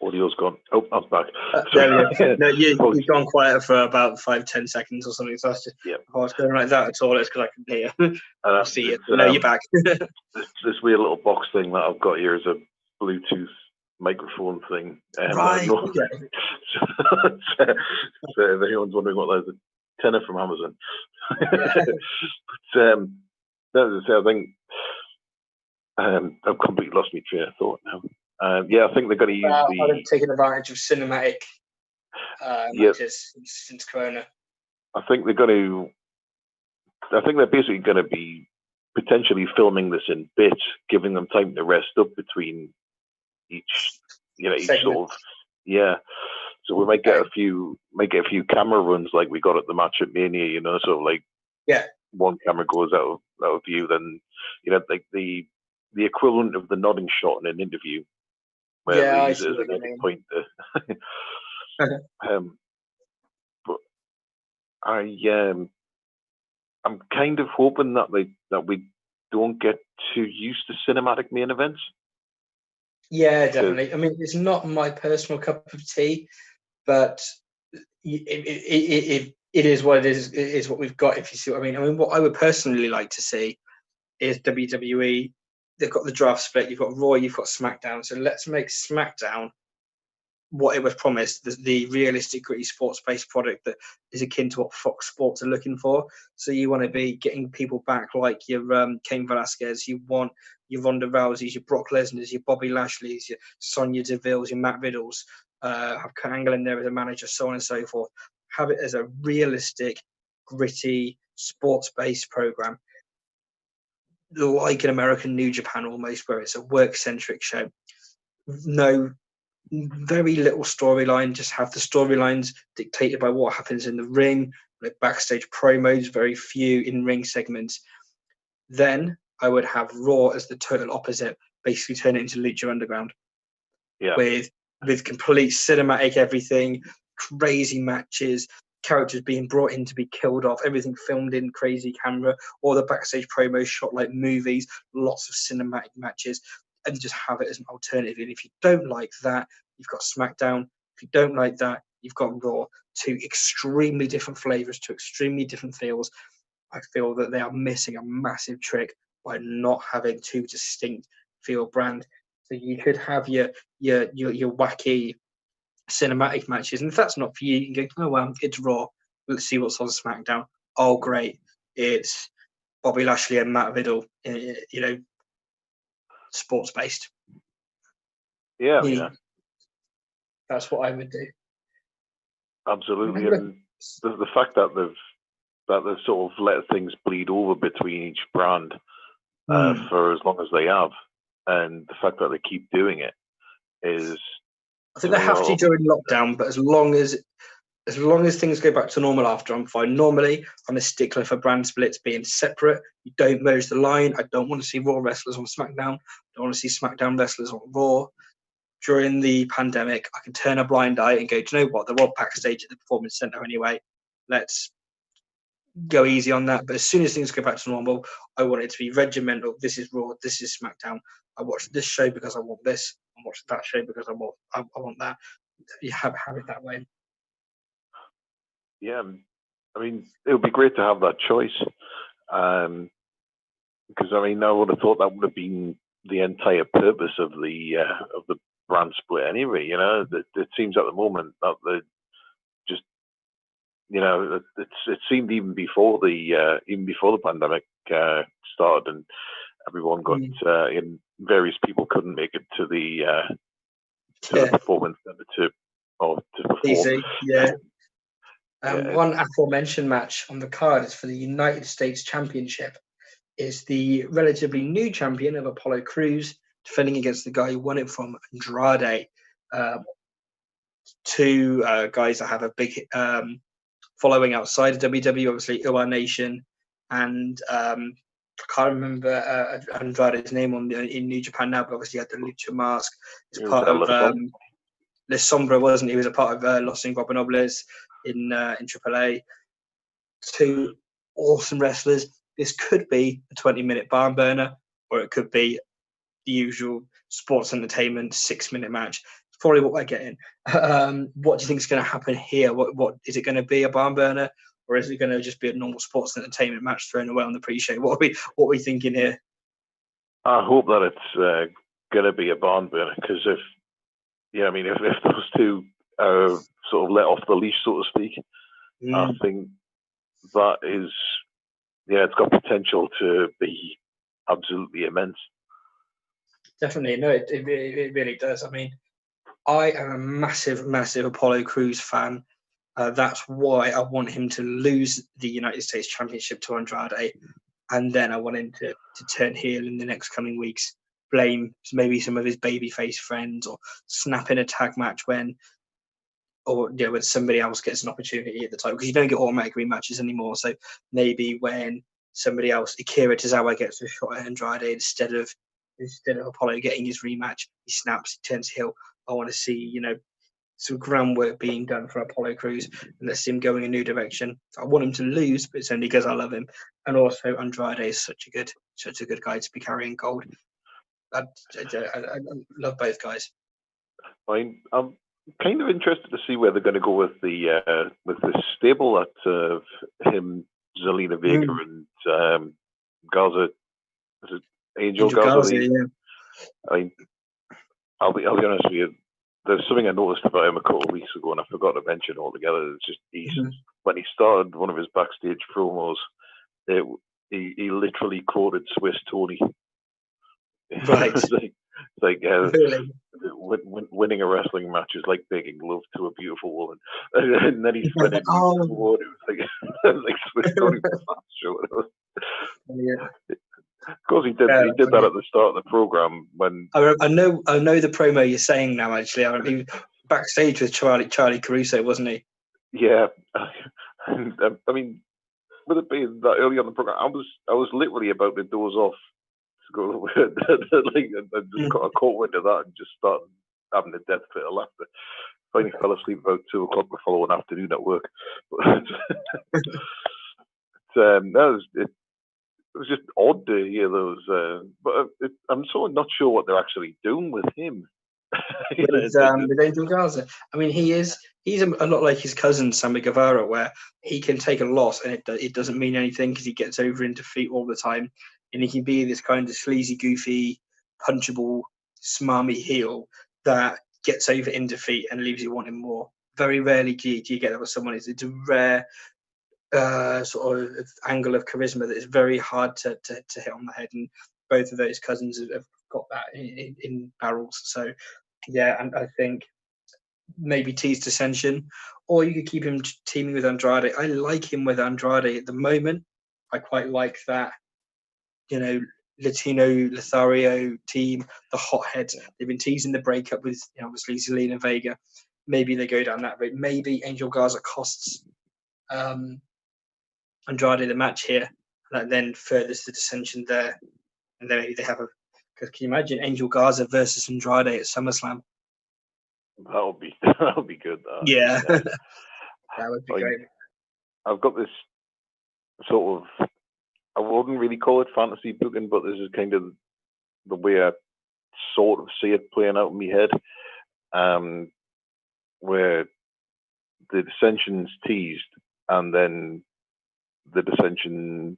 audio's gone. Oh, I'm back. There we go. No, you've gone quiet for about 5-10 seconds or something. So that's just, if I was going like that at all, it's because I can hear. I'll see you. No, you're back. this weird little box thing that I've got here is a Bluetooth microphone thing. Right. So if anyone's wondering what that is, a tenner from Amazon. But I think I've completely lost my train of thought now. I think they're going to use I've taken advantage of cinematic matches since Corona. I think they're basically going to be potentially filming this in bits, giving them time to rest up between each sort of So we might get a few camera runs like we got at the match at Mania, sort of like one camera goes out of view, then like the equivalent of the nodding shot in an interview. Where they use it as an edit point. But I'm kind of hoping that we don't get too used to cinematic main events. Yeah, definitely. I mean, it's not my personal cup of tea, but it is what it is. It is what we've got. If you see what I mean. I mean, what I would personally like to see is WWE. They've got the draft split. You've got Raw. You've got SmackDown. So let's make SmackDown what it was promised, the realistic, gritty, sports-based product that is akin to what Fox Sports are looking for. So you want to be getting people back like your Cain Velasquez, you want your Ronda Rouseys, your Brock Lesnar's, your Bobby Lashley's, your Sonya Deville's, your Matt Riddle's, have Kurt Angle in there as a manager, so on and so forth. Have it as a realistic, gritty, sports-based program, like an American New Japan almost, where it's a work-centric show. No, very little storyline, just have the storylines dictated by what happens in the ring, like backstage promos, very few in-ring segments. Then I would have Raw as the total opposite, basically turn it into Lucha Underground. With complete cinematic everything, crazy matches, characters being brought in to be killed off, everything filmed in crazy camera, or the backstage promos shot like movies, lots of cinematic matches, and just have it as an alternative. And if you don't like that, you've got SmackDown. If you don't like that, you've got Raw. Two extremely different flavors, two extremely different feels. I feel that they are missing a massive trick by not having two distinct feel brand. So you could have your wacky cinematic matches, and if that's not for you, you can go, oh well, it's Raw. Let's see what's on SmackDown. Oh great, it's Bobby Lashley and Matt Riddle. Sports based. Yeah. That's what I would do. Absolutely, and the fact that they've sort of let things bleed over between each brand for as long as they have, and the fact that they keep doing it is I think they have to during lockdown, but as long as things go back to normal after, I'm fine. Normally, I'm a stickler for brand splits being separate. You don't merge the line. I don't want to see Raw wrestlers on SmackDown. I don't want to see SmackDown wrestlers on Raw. During the pandemic, I can turn a blind eye and go, do you know what? They're all backstage at the Performance Center anyway. Let's go easy on that. But as soon as things go back to normal, I want it to be regimental. This is Raw. This is SmackDown. I watch this show because I want this. I watch that show because I want that. You have it that way. Yeah, I mean, it would be great to have that choice. Because I mean, I would have thought that would have been the entire purpose of the brand split anyway. You know, it seems at the moment that the just, you know, it seemed even before the pandemic started and everyone got in, various people couldn't make it to the Performance Center to perform. Easy, yeah. One aforementioned match on the card is for the United States Championship. Is the relatively new champion of Apollo Crews defending against the guy who won it from Andrade. Two guys that have a big following outside of WWE, obviously Uwa Nation, and I can't remember Andrade's name in New Japan now, but obviously he had the Lucha mask. He's part of La Sombra, wasn't he? He was a part of Los Ingobernables in AAA. Two awesome wrestlers. This could be a 20-minute barn burner, or it could be the usual sports entertainment 6-minute match. It's probably what we're getting. What do you think is going to happen here? What is it going to be, a barn burner, or is it going to just be a normal sports entertainment match thrown away on the pre-show? What are we thinking here? I hope that it's going to be a barn burner, because if those two sort of let off the leash, so to speak, I think that is, it's got potential to be absolutely immense. Definitely. No, it really does. I mean, I am a massive, massive Apollo Crews fan. That's why I want him to lose the United States Championship to Andrade, and then I want him to turn heel in the next coming weeks, blame maybe some of his babyface friends, or snap in a tag match when somebody else gets an opportunity at the time, because you don't get automatic rematches anymore. So maybe when somebody else, Akira Tozawa, gets a shot at Andrade instead of Apollo getting his rematch, he snaps, he turns heel. I want to see, some groundwork being done for Apollo Crews, and let's see him going a new direction. I want him to lose, but it's only because I love him. And also, Andrade is such a good guy to be carrying gold. I love both guys. I'm kind of interested to see where they're going to go with the stable that him, Zelina Vega, and Garza. Is it Angel Garza? Yeah. I mean, I'll be honest with you. There's something I noticed about him a couple of weeks ago, and I forgot to mention altogether. It's just when he started one of his backstage promos, he literally quoted Swiss Tony. Right. Really? Winning a wrestling match is like making love to a beautiful woman, and then he went into the word. It was like Swiss Tony was that show. Yeah. Of course, he did. He did that at the start of the program when I know the promo you're saying now. Actually, I mean, backstage with Charlie Caruso, wasn't he? Yeah, I mean, with it being that early on the program, I was literally about to doze off to go I just got a caught wind of that and just started having a death fit of laughter. Finally fell asleep about 2:00 the following afternoon at work. It was just odd to hear those, but I'm sort of not sure what they're actually doing with him. With Angel Garza. I mean, he's a lot like his cousin Sammy Guevara, where he can take a loss and it doesn't mean anything because he gets over in defeat all the time, and he can be this kind of sleazy, goofy, punchable, smarmy heel that gets over in defeat and leaves you wanting more. Very rarely do you get that with someone. It's a rare sort of angle of charisma that is very hard to hit on the head, and both of those cousins have got that in barrels. So yeah, and I think maybe tease dissension, or you could keep him teaming with Andrade. I like him with Andrade at the moment. I quite like that, Latino Lothario team, the hotheads. They've been teasing the breakup with obviously Zelina Vega. Maybe they go down that route. Maybe Angel Garza costs Andrade the match here. That then furthers the dissension there. And then maybe they have because can you imagine Angel Garza versus Andrade at SummerSlam? That'll be good. Yeah. That would be great. I've got this sort of, I wouldn't really call it fantasy booking, but this is kind of the way I sort of see it playing out in my head, where the dissension's teased and then the dissension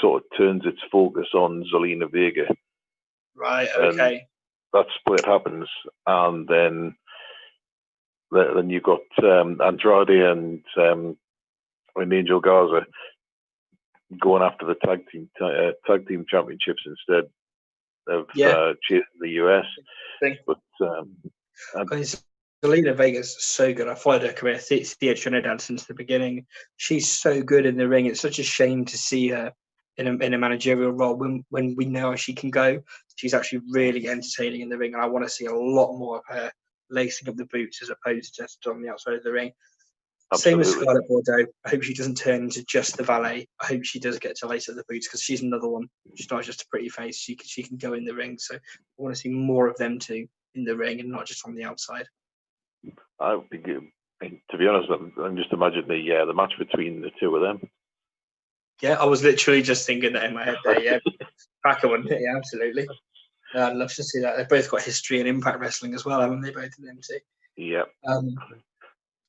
sort of turns its focus on Zelina Vega. Right, okay. And that split happens, and then you've got Andrade and Angel Garza going after the tag team championships instead of chasing the US. But Zelina Vega's so good. I followed her career, Theo Trinidad, since the beginning. She's so good in the ring. It's such a shame to see her in a managerial role when we know how she can go. She's actually really entertaining in the ring, and I want to see a lot more of her lacing up the boots as opposed to just on the outside of the ring. Absolutely. Same with Scarlett Bordeaux. I hope she doesn't turn into just the valet. I hope she does get to lace up the boots because she's another one. She's not just a pretty face. She can go in the ring. So I want to see more of them too in the ring and not just on the outside. I would be good. To be honest, I'm just imagining the match between the two of them. Yeah, I was literally just thinking that in my head there. Yeah, cracker one. Yeah, absolutely. I'd love to see that. They've both got history in Impact Wrestling as well, haven't they? Both of them too. Yeah.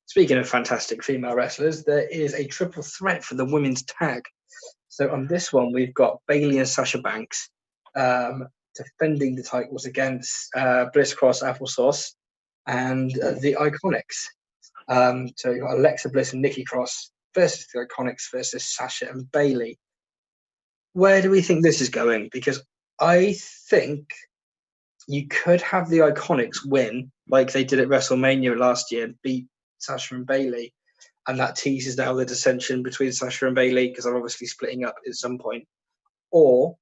Speaking of fantastic female wrestlers, there is a triple threat for the women's tag. So on this one, we've got Bayley and Sasha Banks defending the titles against Bliss Cross, Applesauce, and the Iconics. So you've got Alexa Bliss and Nikki Cross versus the Iconics versus Sasha and Bayley. Where do we think this is going? Because I think you could have the Iconics win like they did at WrestleMania last year and beat Sasha and Bayley. And that teases now the dissension between Sasha and Bayley because they're obviously splitting up at some point. Or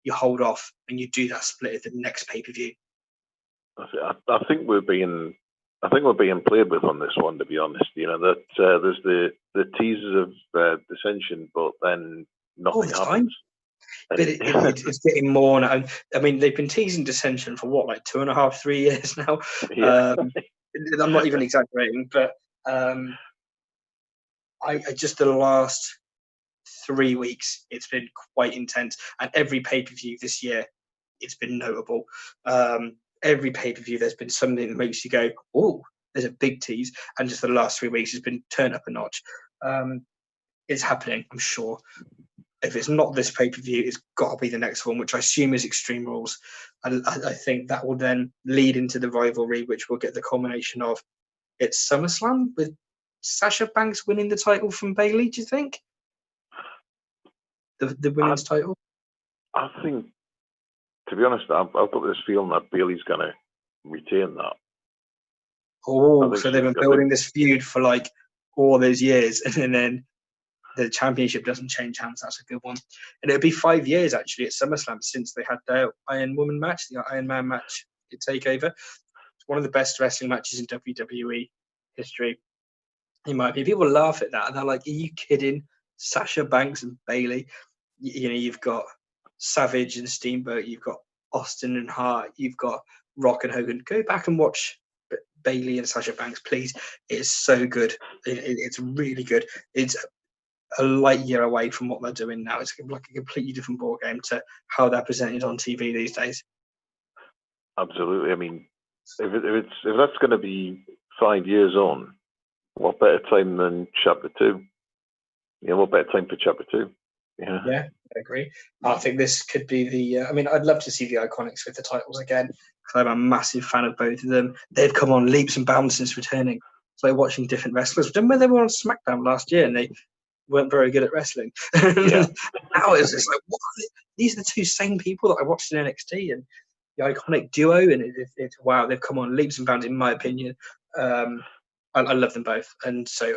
you hold off and you do that split at the next pay-per-view. I think we're being played with on this one, to be honest. That there's the teasers of dissension, but then nothing happens. But it's getting more now. I mean, they've been teasing dissension for what, like 2.5, 3 years now. Yeah. I'm not even exaggerating, but I just the last 3 weeks, it's been quite intense, and every pay-per-view this year, it's been notable. Every pay-per-view, there's been something that makes you go, "Oh, there's a big tease," and just the last 3 weeks has been turned up a notch. It's happening, I'm sure. If it's not this pay-per-view, it's got to be the next one, which I assume is Extreme Rules. I think that will then lead into the rivalry, which will get the culmination of it's SummerSlam with Sasha Banks winning the title from Bayley. Do you think the women's title? I think, to be honest, I've got this feeling that Bayley's going to retain that. Oh, so they've been building this feud for like all those years, and then the championship doesn't change hands. That's a good one. And it'll be 5 years actually at SummerSlam since they had their Iron Woman match, the Iron Man match at TakeOver. It's one of the best wrestling matches in WWE history, in my opinion. People laugh at that and they're like, "Are you kidding?" Sasha Banks and Bayley. You've got Savage and Steamboat. You've got Austin and Hart. You've got Rock and Hogan. Go back and watch Bayley and Sasha Banks, please. It's so good. It's really good. It's a light year away from what they're doing now. It's like a completely different ball game to how they're presented on TV these days. Absolutely. I mean, if that's going to be 5 years on, what better time than Chapter 2? What better time for Chapter 2? Yeah, I agree. I think this could be the. I mean, I'd love to see the Iconics with the titles again because I'm a massive fan of both of them. They've come on leaps and bounds since returning. It's like watching different wrestlers. Remember they were on SmackDown last year and they weren't very good at wrestling. Yeah. Now it's just like, what? These are the two same people that I watched in NXT and the Iconic duo, and it's wow, they've come on leaps and bounds in my opinion. I love them both, and so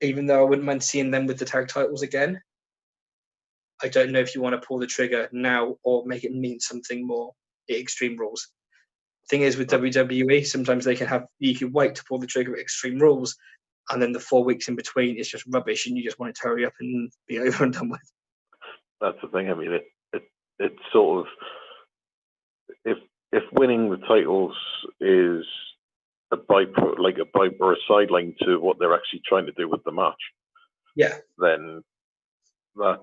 even though I wouldn't mind seeing them with the tag titles again, I don't know if you want to pull the trigger now or make it mean something more at Extreme Rules. Thing is, with WWE, sometimes you can wait to pull the trigger at Extreme Rules, and then the 4 weeks in between is just rubbish, and you just want it to hurry up and be over and done with. That's the thing. I mean, it's sort of, if winning the titles is a byproduct or a sideline to what they're actually trying to do with the match, then that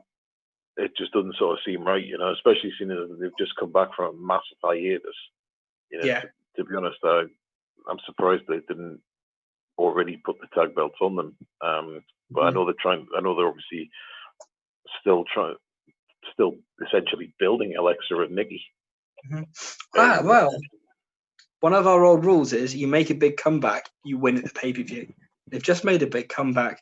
it just doesn't sort of seem right, especially seeing as they've just come back from a massive hiatus. To be honest, I'm surprised they didn't already put the tag belts on them. But I know they're trying. I know they're obviously still essentially building Alexa and Nikki. Well, one of our old rules is you make a big comeback, you win at the pay-per-view. They've just made a big comeback.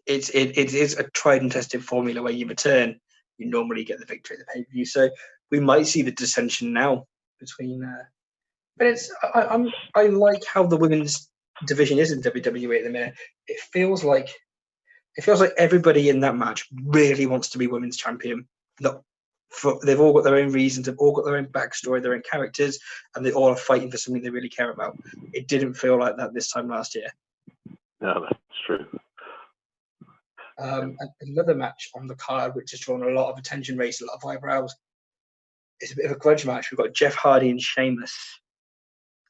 It is a tried and tested formula where you return, you normally get the victory at the pay-per-view. So we might see the dissension now between. But I like how the women's division is in WWE at the minute. It feels like everybody in that match really wants to be women's champion. They've all got their own reasons, they've all got their own backstory, their own characters, and they all are fighting for something they really care about. It didn't feel like that this time last year. No, that's true. Another match on the card, which has drawn a lot of attention, raised a lot of eyebrows. It's a bit of a grudge match. We've got Jeff Hardy and Sheamus.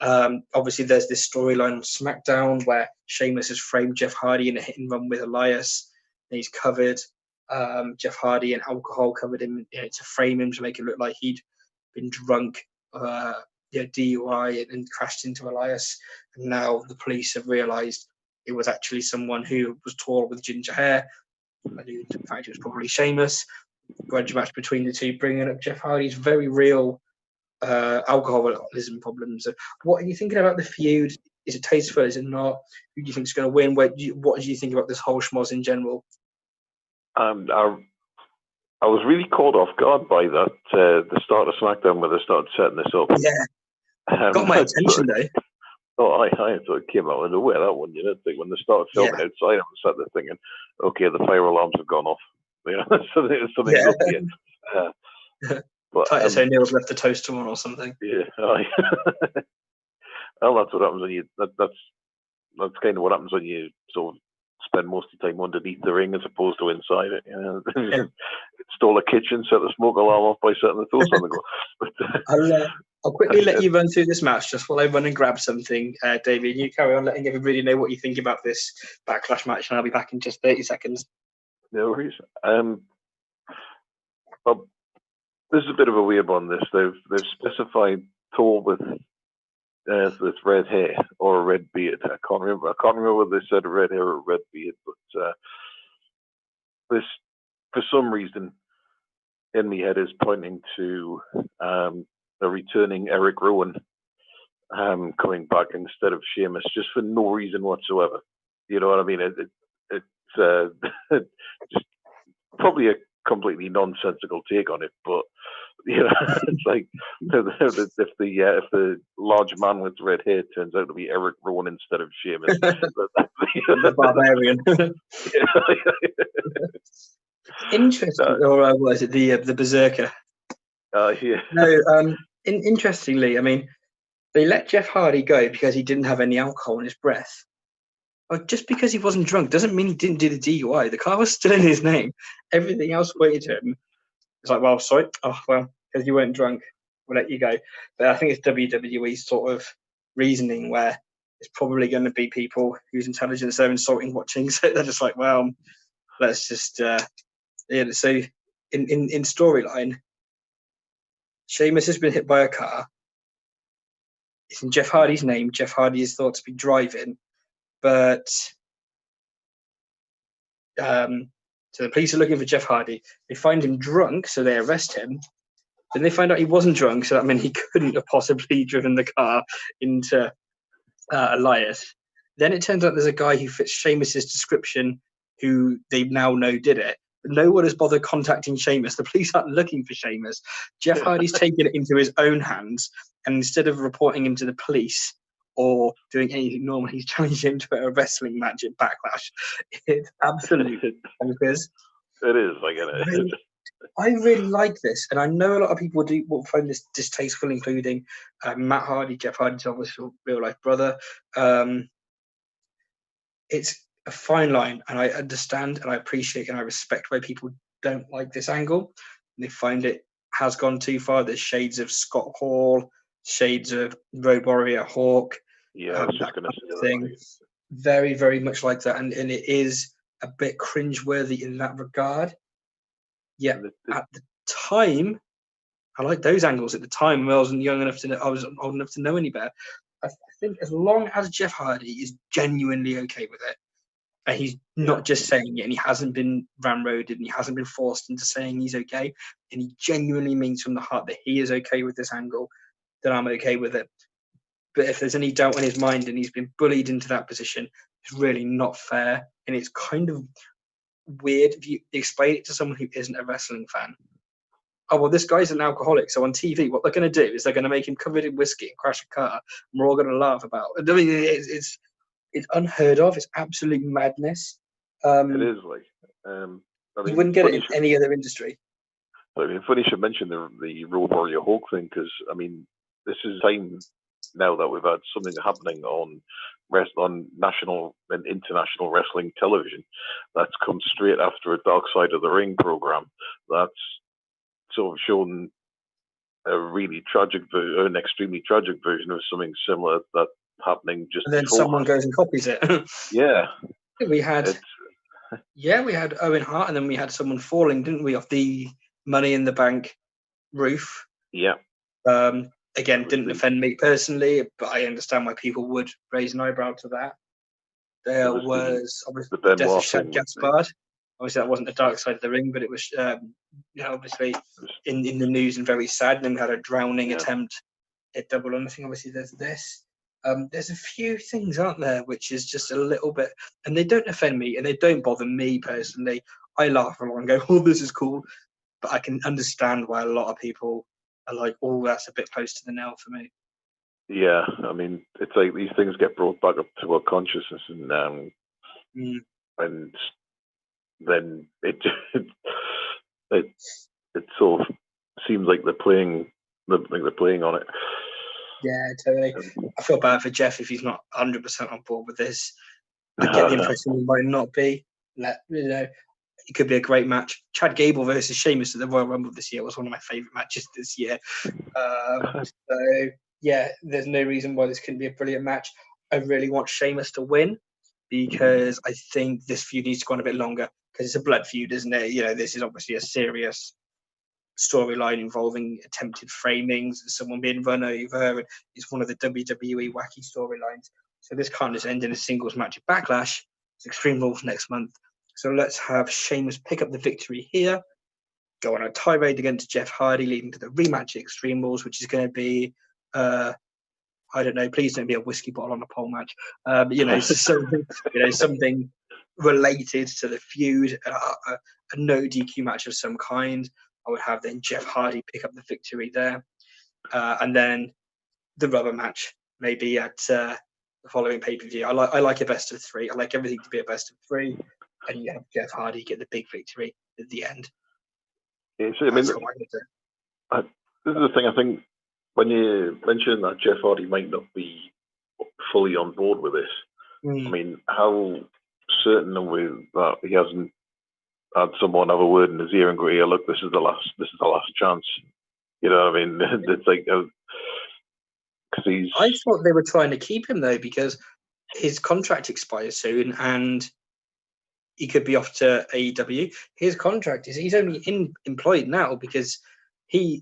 Obviously, there's this storyline on SmackDown where Sheamus has framed Jeff Hardy in a hit and run with Elias. And he's covered Jeff Hardy in alcohol, covered him to frame him to make it look like he'd been drunk, DUI, and crashed into Elias. And now the police have realised it was actually someone who was tall with ginger hair. I knew, in fact, it was probably Sheamus. Grudge match between the two, bringing up Jeff Hardy's very real alcoholism problems. What are you thinking about the feud? Is it tasteful? Is it not? Who do you think is going to win? What do you think about this whole schmoz in general? I was really caught off guard by that the start of SmackDown where they started setting this up. Yeah, got my attention though. Oh, I thought it came out of nowhere, that one. When they started filming outside, I was sat there thinking, okay, the fire alarms have gone off. Something's up here. But Titus O'Neil's left the toaster on or something. Yeah. Well, that's what happens when you. That's kind of what happens when you sort of spend most of the time underneath the ring as opposed to inside it. Install a kitchen, set the smoke alarm off by setting the toaster on the go. I'll quickly let you run through this match just while I run and grab something, David. You carry on letting everybody know what you think about this Backlash match, and I'll be back in just 30 seconds. No worries. Well, this is a bit of a weird one. They've specified tall with red hair or a red beard. I can't remember whether they said red hair or red beard, but this, for some reason, in my head is pointing to a returning Eric Rowan coming back instead of Sheamus, just for no reason whatsoever. You know what I mean? It's just probably a completely nonsensical take on it, but it's like if the large man with red hair turns out to be Eric Rowan instead of Sheamus, the barbarian. Interesting, or what is it? The berserker. Yeah. No. Interestingly, I mean, they let Jeff Hardy go because he didn't have any alcohol in his breath. Just because he wasn't drunk doesn't mean he didn't do the DUI. The car was still in his name. Everything else waited to him. It's like, well, sorry. Oh, well, because you weren't drunk, we'll let you go. But I think it's WWE's sort of reasoning where it's probably going to be people whose intelligence they're insulting watching. So they're just like, well, let's just, So in storyline, Sheamus has been hit by a car. It's in Jeff Hardy's name. Jeff Hardy is thought to be driving. But so the police are looking for Jeff Hardy. They find him drunk, so they arrest him. Then they find out he wasn't drunk, so that meant he couldn't have possibly driven the car into Elias. Then it turns out there's a guy who fits Sheamus's description who they now know did it. But no one has bothered contacting Sheamus. The police aren't looking for Sheamus. Jeff Hardy's taken it into his own hands, and instead of reporting him to the police or doing anything normal, he's challenging him to a wrestling match at Backlash. It's absolutely bonkers. It is, I get it. I really like this, and I know a lot of people will find this distasteful, including Matt Hardy, Jeff Hardy's obviously real life brother. It's a fine line, and I understand and I appreciate and I respect why people don't like this angle. They find it has gone too far. There's shades of Scott Hall, shades of Road Warrior Hawk. Yeah, I was just going to say thing. Very, very much like that, and it is a bit cringeworthy in that regard. Yeah, at the time, I liked those angles. At the time, when I wasn't young enough to know, I was old enough to know any better. I think as long as Jeff Hardy is genuinely okay with it, and he's not just saying it, and he hasn't been ramroded, and he hasn't been forced into saying he's okay, and he genuinely means from the heart that he is okay with this angle, then I'm okay with it. But if there's any doubt in his mind and he's been bullied into that position, it's really not fair. And it's kind of weird if you explain it to someone who isn't a wrestling fan. Oh, well, this guy's an alcoholic, so on TV, what they're going to do is they're going to make him covered in whiskey and crash a car, and we're all going to laugh about it. I mean, it's unheard of. It's absolute madness. It is like. You wouldn't get it in any other industry. I mean, funny you should mention the Road Warrior Hawk thing, because, I mean, this is time now that we've had something happening on national and international wrestling television that's come straight after a Dark Side of the Ring program that's sort of shown a really tragic, an extremely tragic version of something similar that's happening just. And then someone goes and copies it. Yeah, we had Owen Hart, and then we had someone falling, didn't we, off the Money in the Bank roof? Yeah. Again, didn't offend me personally, but I understand why people would raise an eyebrow to that. There was obviously the death of Shad Gaspard. Obviously, that wasn't the Dark Side of the Ring, but it was, obviously in the news and very sad. And then we had a drowning attempt at Double or Nothing. Obviously, there's this. There's a few things, aren't there, which is just a little bit, and they don't offend me and they don't bother me personally. I laugh along and go, "Oh, this is cool," but I can understand why a lot of people are like, "Oh, that's a bit close to the nail for me." Yeah, I mean, it's like these things get brought back up to our consciousness, and then it sort of seems like they're playing on it. Yeah, totally. I feel bad for Jeff if he's not 100% on board with this. I get the impression he might not be. It could be a great match. Chad Gable versus Sheamus at the Royal Rumble this year was one of my favourite matches this year. So, yeah, there's no reason why this couldn't be a brilliant match. I really want Sheamus to win because I think this feud needs to go on a bit longer because it's a blood feud, isn't it? This is obviously a serious storyline involving attempted framings and someone being run over. And it's one of the WWE wacky storylines. So this can't just end in a singles match at Backlash. It's Extreme Rules next month. So let's have Sheamus pick up the victory here, go on a tirade against Jeff Hardy, leading to the rematch at Extreme Rules, which is going to be, I don't know, please don't be a whiskey bottle on a pole match. Something related to the feud, a no DQ match of some kind. I would have then Jeff Hardy pick up the victory there. And then the rubber match, maybe at the following pay-per-view. I like a best of three. I like everything to be a best of three. And you have Jeff Hardy get the big victory at the end. Yeah, so, this is the thing. I think when you mentioned that Jeff Hardy might not be fully on board with this, I mean, how certain are we that he hasn't had someone have a word in his ear and go, "Yeah, look, this is the last chance." You know what I mean? It's like because he's. I thought they were trying to keep him though because his contract expires soon and he could be off to AEW. His contract he's only employed now because his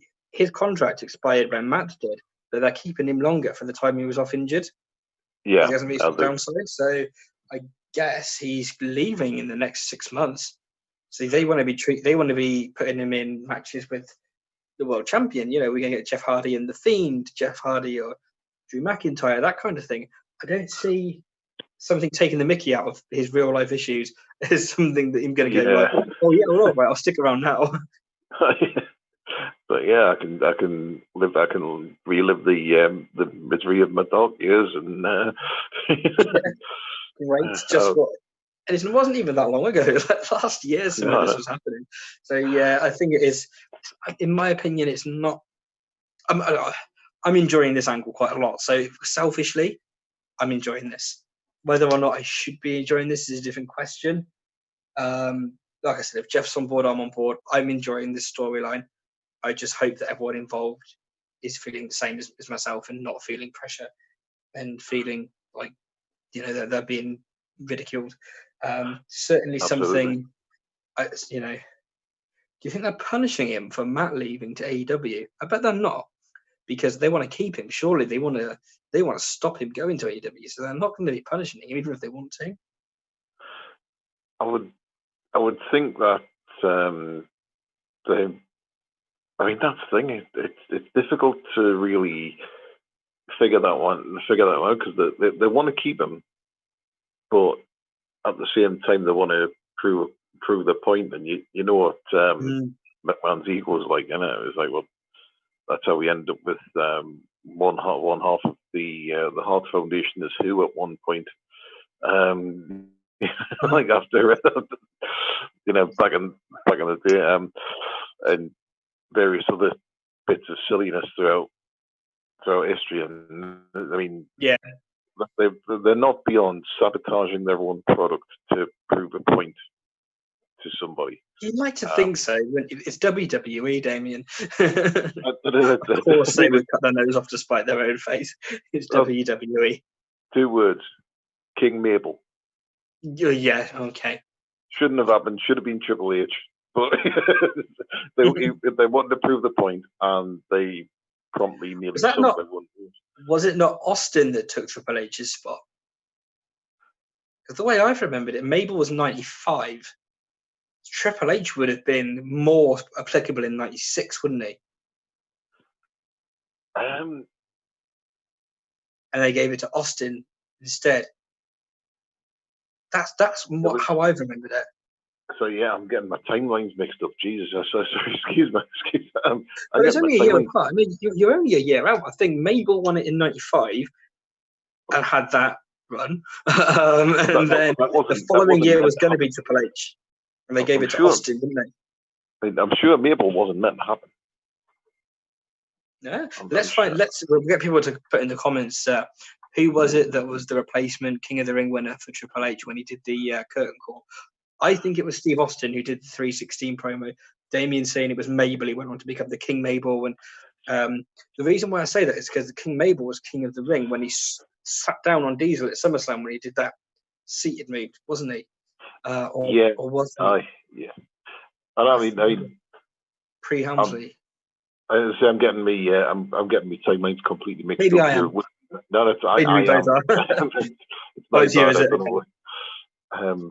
contract expired when Matt did, but they're keeping him longer for the time he was off injured. Yeah, he hasn't reached the downside, so I guess he's leaving in the next 6 months. So they want to be putting him in matches with the world champion. We're going to get Jeff Hardy and The Fiend, Jeff Hardy or Drew McIntyre, that kind of thing. I don't see something taking the mickey out of his real life issues as something that I'm going to go, like, oh yeah, all right, I'll stick around now. But yeah, I can relive the misery of my dark years and Great. Just what And it wasn't even that long ago. Like last year, some of this was happening. So yeah, I think it is. In my opinion, it's not. I'm enjoying this angle quite a lot. So selfishly, I'm enjoying this. Whether or not I should be enjoying this is a different question. Like I said, if Jeff's on board, I'm on board. I'm enjoying this storyline. I just hope that everyone involved is feeling the same as myself and not feeling pressure and feeling like, that they're being ridiculed. Certainly Absolutely. something, do you think they're punishing him for Matt leaving to AEW? I bet they're not, because they want to keep him. Surely they want to stop him going to AEW, so they're not going to be punishing him even if they want to. I would think that that's the thing. It's difficult to really figure that out because they want to keep him, but at the same time they want to prove the point. And you know what McMahon's ego is like, it's like, well, that's how we end up with one half of the Heart Foundation is who at one point. Like after back in the day, and various other bits of silliness throughout history. And I mean, yeah, they're not beyond sabotaging their own product to prove a point to somebody. You'd like to think so. It's WWE, Damien. Of course, they would cut their nose off to spite their own face. It's WWE. 2 words: King Mabel. Yeah, okay. Shouldn't have happened. Should have been Triple H. But they wanted to prove the point, and they promptly nearly Was it not Austin that took Triple H's spot? Because the way I've remembered it, Mabel was 95. Triple H would have been more applicable in 96, wouldn't he? And they gave it to Austin instead. That's how I've remembered it. So yeah, I'm getting my timelines mixed up. Jesus, so excuse me. It's only a year apart. I mean, you're only a year out. I think Mabel won it in 95 and had that run, and then the following year was going to be Triple H, and they gave it to Austin, didn't they? I'm sure Mabel wasn't meant to happen. Yeah, we'll get people to put in the comments. Who was it that was the replacement King of the Ring winner for Triple H when he did the curtain call? I think it was Steve Austin who did the 316 promo. Damien saying it was Mabel. He went on to become the King Mabel. And the reason why I say that is because the King Mabel was King of the Ring when he sat down on Diesel at SummerSlam when he did that seated move, wasn't he? Or was he? Yeah. I mean, pre-Helmsley. I'm getting me timelines completely mixed Maybe up. I am. No, that's I am.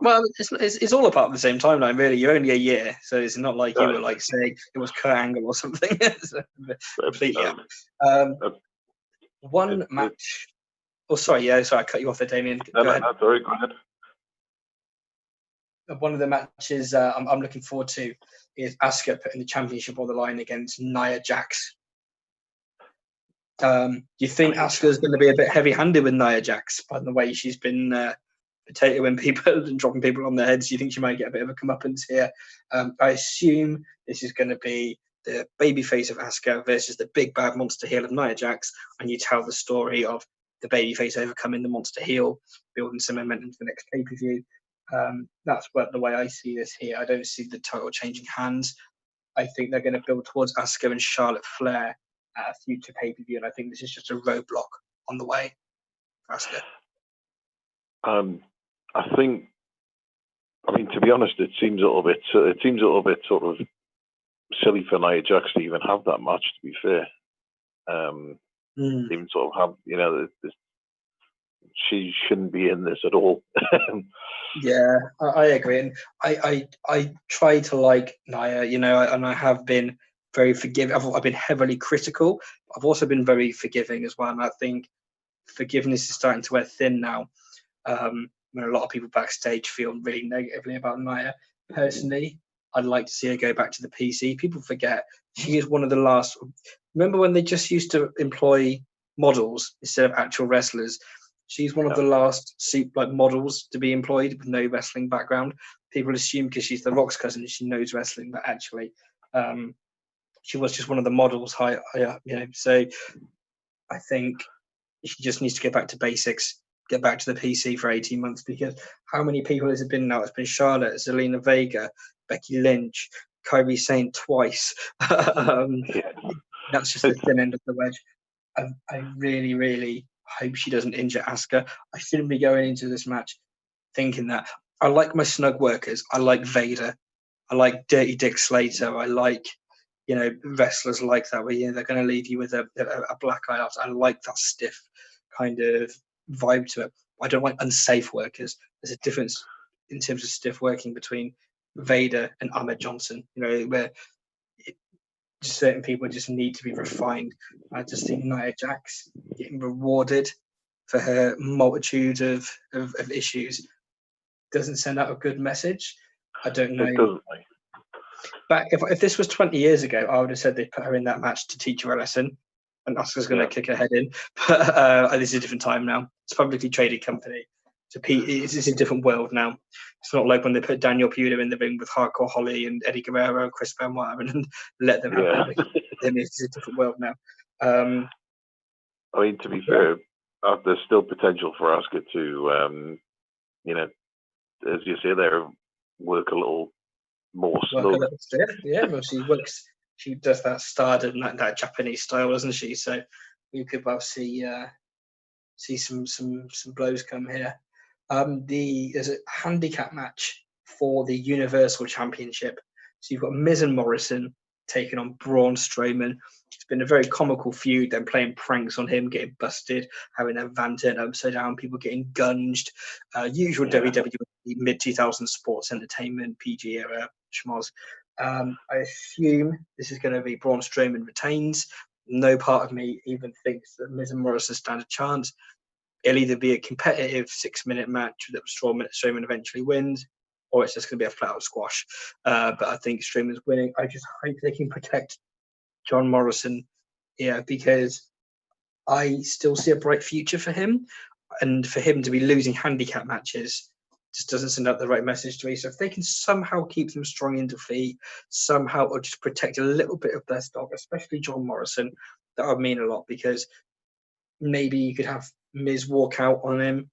Well, it's all about the same timeline, really. You're only a year, so it's not like you were like saying it was Kurt Angle or something. Completely. One match. Oh, sorry. Yeah, sorry, I cut you off there, Damien. Go ahead. That's all right. Go ahead. One of the matches I'm looking forward to is Asuka putting the championship on the line against Nia Jax. Do you think Asuka's going to be a bit heavy-handed with Nia Jax by the way she's been potatoing people and dropping people on their heads? Do you think she might get a bit of a comeuppance here? I assume this is going to be the babyface of Asuka versus the big bad monster heel of Nia Jax, and you tell the story of the babyface overcoming the monster heel, building some momentum for the next pay-per-view. That's the way I see this here. I don't see the title changing hands. I think they're going to build towards Asuka and Charlotte Flair at a future pay-per-view, and I think this is just a roadblock on the way for Asuka. I think, to be honest, it seems a little bit sort of silly for Nia Jax to even have that match. To be fair, even sort of have she shouldn't be in this at all. Yeah, I agree, and I try to like Nia, and I have been very forgiving. I've been heavily critical. I've also been very forgiving as well, and I think forgiveness is starting to wear thin now. When a lot of people backstage feel really negatively about Nia. Personally, I'd like to see her go back to the PC. People forget she is one of the last. Remember when they just used to employ models instead of actual wrestlers? She's one of the last models to be employed with no wrestling background. People assume because she's The Rock's cousin, she knows wrestling, but actually, she was just one of the models. So I think she just needs to get back to basics, get back to the PC for 18 months, because how many people has it been now? It's been Charlotte, Zelina Vega, Becky Lynch, Kairi Sane twice. That's just the thin end of the wedge. I really, really hope she doesn't injure Asuka. I shouldn't be going into this match thinking that. I like my snug workers. I like Vader. I like Dirty Dick Slater. I like, wrestlers like that where they're going to leave you with a black eye after. I like that stiff kind of vibe to it. I don't like unsafe workers. There's a difference in terms of stiff working between Vader and Ahmed Johnson, where certain people just need to be refined. I just think Nia Jax getting rewarded for her multitude of issues doesn't send out a good message. I don't know. It doesn't. Back if this was 20 years ago, I would have said they put her in that match to teach her a lesson, and Asuka's going to kick her head in. But this is a different time now. It's a publicly traded company. It's a different world now. It's not like when they put Daniel Puder in the ring with Hardcore Holly and Eddie Guerrero, Chris Benoit, and let them have their ring. It's a different world now. I mean, to be fair, there's still potential for Asuka to, as you say there, work a little more slow. Well, she works. She does that Stardom, that Japanese style, doesn't she? So we could well see some blows come here. There's a handicap match for the Universal Championship. So you've got Miz and Morrison taking on Braun Strowman. It's been a very comical feud, them playing pranks on him, getting busted, having their van turned upside down, people getting gunged. Usual WWE mid-2000s sports entertainment, PG era schmoz. I assume this is going to be Braun Strowman retains. No part of me even thinks that Miz and Morrison stand a chance. It'll either be a competitive 6-minute match that Strowman eventually wins, or it's just going to be a flat-out squash. But I think Strowman's winning. I just hope they can protect John Morrison here, because I still see a bright future for him. And for him to be losing handicap matches just doesn't send out the right message to me. So if they can somehow keep them strong in defeat, somehow, or just protect a little bit of their stock, especially John Morrison, that would mean a lot, because maybe you could have Miz walk out on him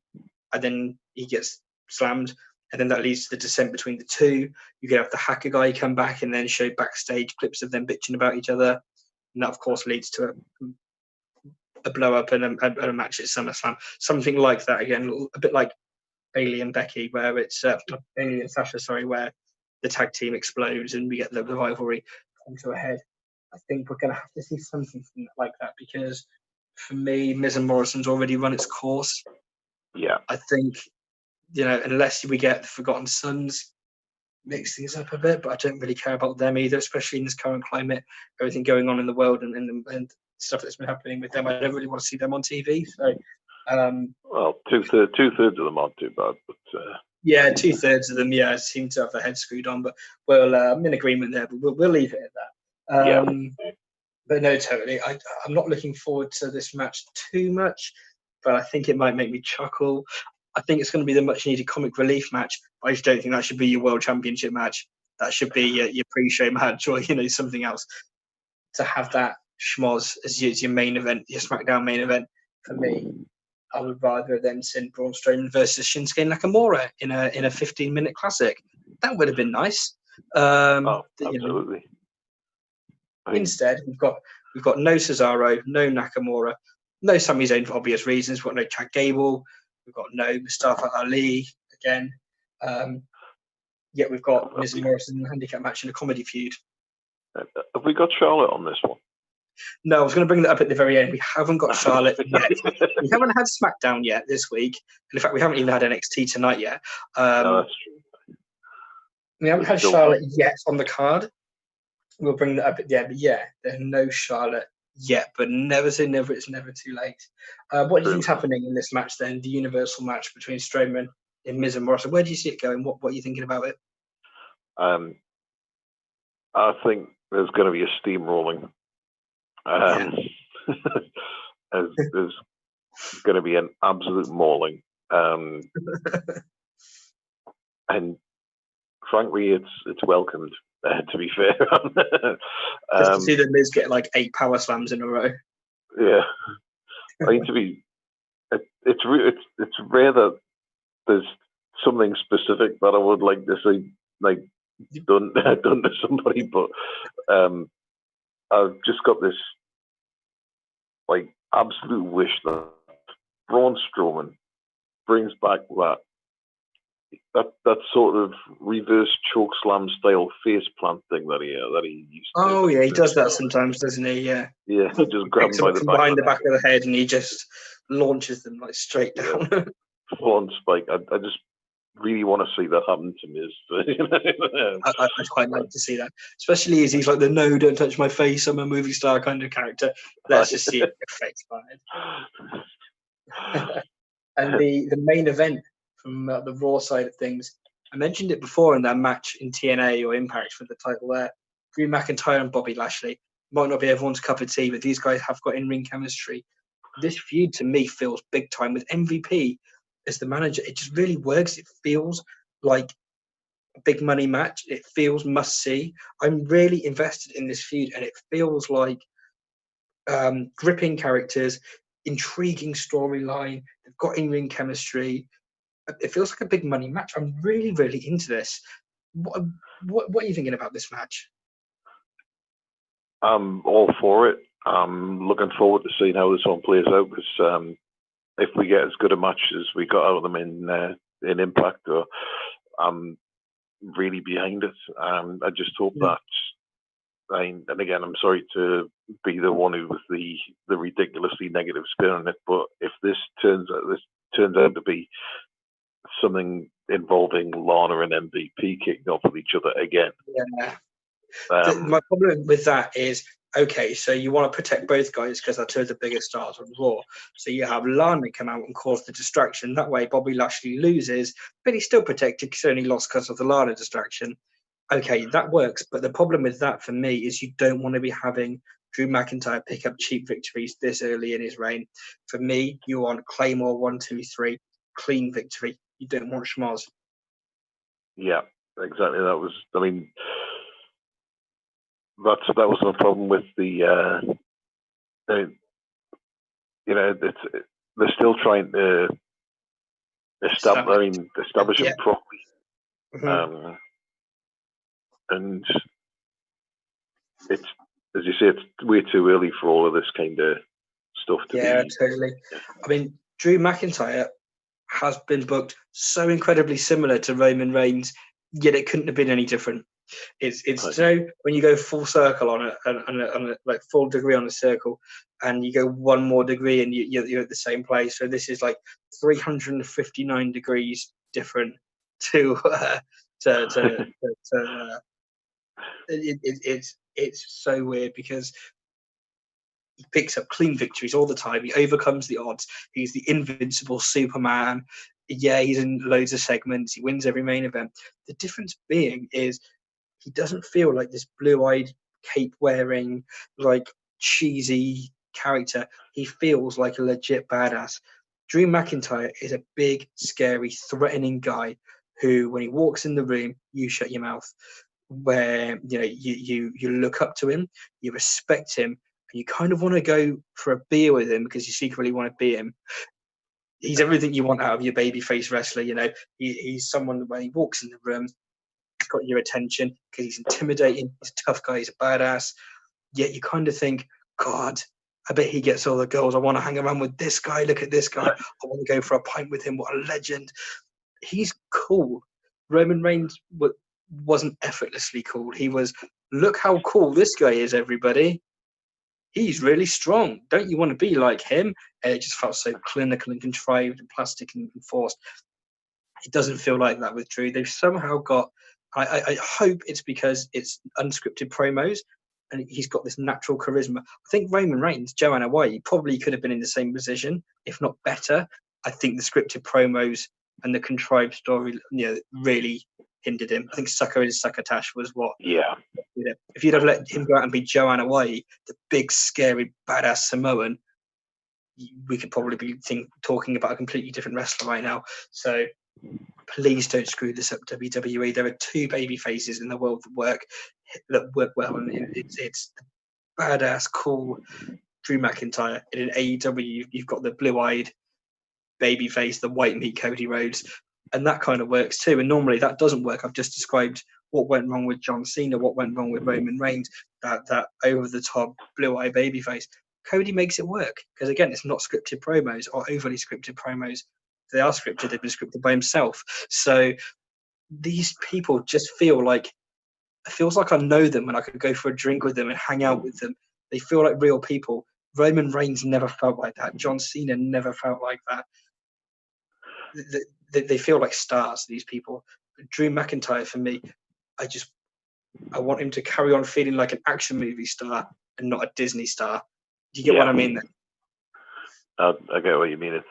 and then he gets slammed, and then that leads to the descent between the two. You could have the hacker guy come back and then show backstage clips of them bitching about each other, and that of course leads to a blow up and a match at SummerSlam, something like that. Again, a bit like Bayley and Becky, where it's Bayley and Sasha, where the tag team explodes and we get the rivalry come to a head. I think we're going to have to see something like that, because for me, Miz and Morrison's already run its course. Yeah. I think, unless we get the Forgotten Sons, mix things up a bit, but I don't really care about them either, especially in this current climate, everything going on in the world and stuff that's been happening with them. I don't really want to see them on TV. So, well, two-thirds of them aren't too bad, but yeah, 2/3 of them, seem to have their head screwed on. But I'm in agreement there. But we'll leave it at that. But no, totally. I'm not looking forward to this match too much, but I think it might make me chuckle. I think it's going to be the much needed comic relief match. I just don't think that should be your World Championship match. That should be your pre-show match, or something else. To have that schmoz as your main event, your SmackDown main event, for me, I would rather them send Braun Strowman versus Shinsuke Nakamura in a 15-minute classic. That would have been nice. Absolutely. Instead, we've got no Cesaro, no Nakamura, no Sami Zayn for obvious reasons. We've got no Chad Gable. We've got no Mustafa Ali again. Yet we've got Miz and Morrison in a handicap match in a comedy feud. Have we got Charlotte on this one? No, I was going to bring that up at the very end. We haven't got Charlotte yet. We haven't had SmackDown yet this week. And in fact, we haven't even had NXT tonight yet. No, that's true. We haven't had Charlotte yet on the card. We'll bring that up at the end. But there's no Charlotte yet. But never say never. It's never too late. What do you think's happening in this match then? The Universal match between Strowman and Miz and Morrison. Where do you see it going? What are you thinking about it? I think there's going to be a steamrolling. As going to be an absolute mauling. And frankly, it's welcomed. To be fair, just to see the Miz get like 8 power slams in a row. Yeah, I mean, it's rare that there's something specific that I would like to see like done to somebody, but I've just got this like absolute wish that Braun Strowman brings back that sort of reverse choke slam style face plant thing that he used to do. Oh yeah, he does that sometimes, doesn't he? Yeah. Yeah, he just grabs him by the behind the back of the head and he just launches them like straight down. Yeah. Full on spike. I just really want to see that happen to Miz. I'd quite like to see that, especially as he's like the "No, don't touch my face, I'm a movie star" kind of character. Let's just see it effect fired. And the main event from the Raw side of things, I mentioned it before in that match in TNA or Impact for the title there. Drew McIntyre and Bobby Lashley might not be everyone's cup of tea, but these guys have got in-ring chemistry. This feud to me feels big time with MVP as the manager. It just really works. It feels like a big money match. It feels must see. I'm really invested in this feud, and it feels like gripping characters, intriguing storyline. They've got in-ring chemistry. It feels like a big money match. I'm really, really into this. What are you thinking about this match? I'm all for it. I'm looking forward to seeing how this one plays out, because if we get as good a match as we got out of them in Impact, I'm really behind it. I just hope that. And again, I'm sorry to be the one who was the ridiculously negative spin on it, but if this turns out to be something involving Lana and MVP kicking off with each other again. Yeah. My problem with that is, okay, so you want to protect both guys because they're two of the biggest stars on Raw. So you have Lana come out and cause the distraction. That way Bobby Lashley loses, but he's still protected because he only lost because of the Lana distraction. Okay, that works. But the problem with that for me is you don't want to be having Drew McIntyre pick up cheap victories this early in his reign. For me, you want Claymore 1, 2, 3, clean victory. You don't want schmoz. Yeah, exactly. That was, I mean, that was my problem with the, they're still trying to establish it properly. Mm-hmm. And it's, as you say, it's way too early for all of this kind of stuff to be. Yeah, totally. I mean, Drew McIntyre has been booked so incredibly similar to Roman Reigns, yet it couldn't have been any different. It's so when you go full circle on a like full degree on a circle, and you go one more degree and you're at the same place. So this is like 359 degrees different it's so weird because he picks up clean victories all the time. He overcomes the odds. He's the invincible Superman. Yeah, he's in loads of segments. He wins every main event. The difference being is he doesn't feel like this blue-eyed, cape-wearing, like cheesy character. He feels like a legit badass. Drew McIntyre is a big, scary, threatening guy who, when he walks in the room, you shut your mouth. Where you look up to him, you respect him, and you kind of want to go for a beer with him because you secretly want to beat him. He's everything you want out of your babyface wrestler. He's someone that when he walks in the room, he's got your attention because he's intimidating. He's a tough guy. He's a badass. Yet you kind of think, God, I bet he gets all the girls. I want to hang around with this guy. Look at this guy. I want to go for a pint with him. What a legend. He's cool. Roman Reigns wasn't effortlessly cool. He was, look how cool this guy is, everybody. He's really strong. Don't you want to be like him? And it just felt so clinical and contrived and plastic and forced. It doesn't feel like that with Drew. They've somehow got, I hope it's because it's unscripted promos and he's got this natural charisma. I think Roman Reigns, Joanna White, probably could have been in the same position, if not better. I think the scripted promos and the contrived story, really hindered him. I think Sucker in Succotash was what. Yeah. If you'd have let him go out and be Joanna White, the big, scary, badass Samoan, we could probably be talking about a completely different wrestler right now. So please don't screw this up, WWE. There are two baby faces in the world that work well, and it's badass, cool Drew McIntyre. And in AEW, you've got the blue-eyed baby face, the white meat Cody Rhodes, and that kind of works too. And normally that doesn't work. I've just described what went wrong with John Cena, what went wrong with Roman Reigns, that over-the-top blue-eyed baby face. Cody makes it work because, again, it's not scripted promos or overly scripted promos. If they are scripted, they've been scripted by himself. So these people just feel like, it feels like I know them and I could go for a drink with them and hang out with them. They feel like real people. Roman Reigns never felt like that. John Cena never felt like that. They feel like stars, these people. Drew McIntyre, for me, I want him to carry on feeling like an action movie star and not a Disney star. Do you get what I mean? I get what you mean. It's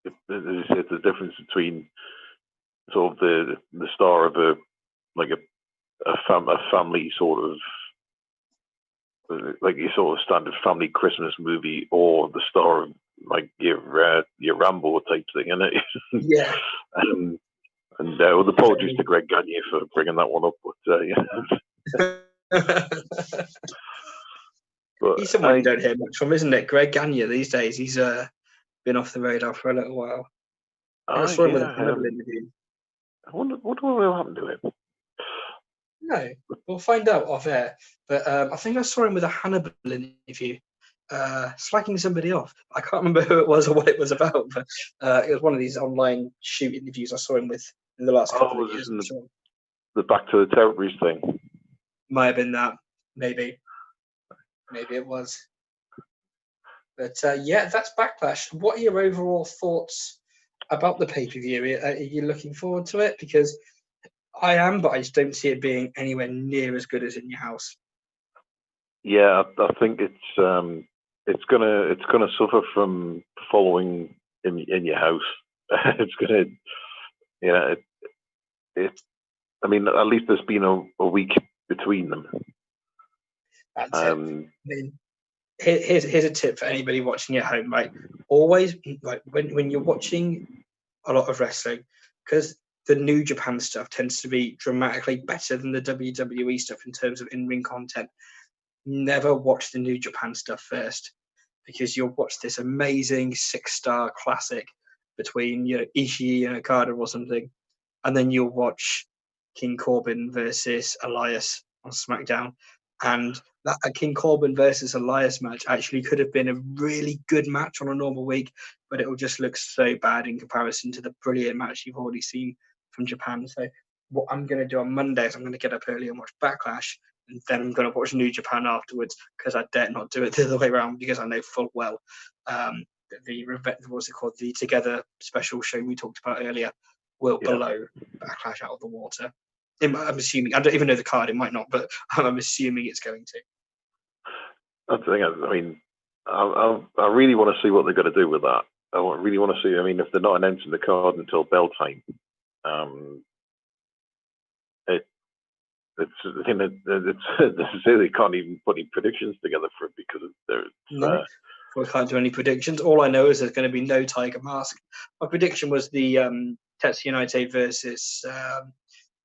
it's the difference between sort of the star of a family sort of, like your sort of standard family Christmas movie, or the star of like your Rambo type thing, isn't it? Yeah. And with apologies to Greg Gagne for bringing that one up, but but he's someone you don't hear much from, isn't it? Greg Gagne these days. He's been off the radar for a little while. I saw him with a Hannibal interview. I wonder what will happen to him. No, we'll find out off air. But I think I saw him with a Hannibal interview, slagging somebody off. I can't remember who it was or what it was about, but it was one of these online shoot interviews I saw him with in the last couple of years. The Back to the Territories thing. Might have been that. Maybe it was. But yeah, that's Backlash. What are your overall thoughts about the pay-per-view? Are you looking forward to it? Because I am, but I just don't see it being anywhere near as good as In Your House. Yeah, I think it's gonna suffer from following in Your House. It's gonna, I mean, at least there's been a week between them. That's it. I mean, here's a tip for anybody watching at home, right? Always, like when you're watching a lot of wrestling, because the New Japan stuff tends to be dramatically better than the WWE stuff in terms of in-ring content. Never watch the New Japan stuff first, because you'll watch this amazing 6-star classic between Ishii and Okada or something, and then you'll watch King Corbin versus Elias on SmackDown, and that a King Corbin versus Elias match actually could have been a really good match on a normal week, but it will just look so bad in comparison to the brilliant match you've already seen from Japan. So what I'm going to do on Monday is I'm going to get up early and watch Backlash, and then I'm going to watch New Japan afterwards, because I dare not do it the other way around, because I know full well the Together special show we talked about earlier will blow Backlash out of the water. I'm assuming. I don't even know the card. It might not, but I'm assuming it's going to. That's the thing. I mean, I really want to see what they're going to do with that. I really want to see. I mean, if they're not announcing the card until bell time, they can't even put any predictions together for it, because we can't do any predictions. All I know is there's going to be no Tiger Mask. My prediction was the Tetsuya Naito versus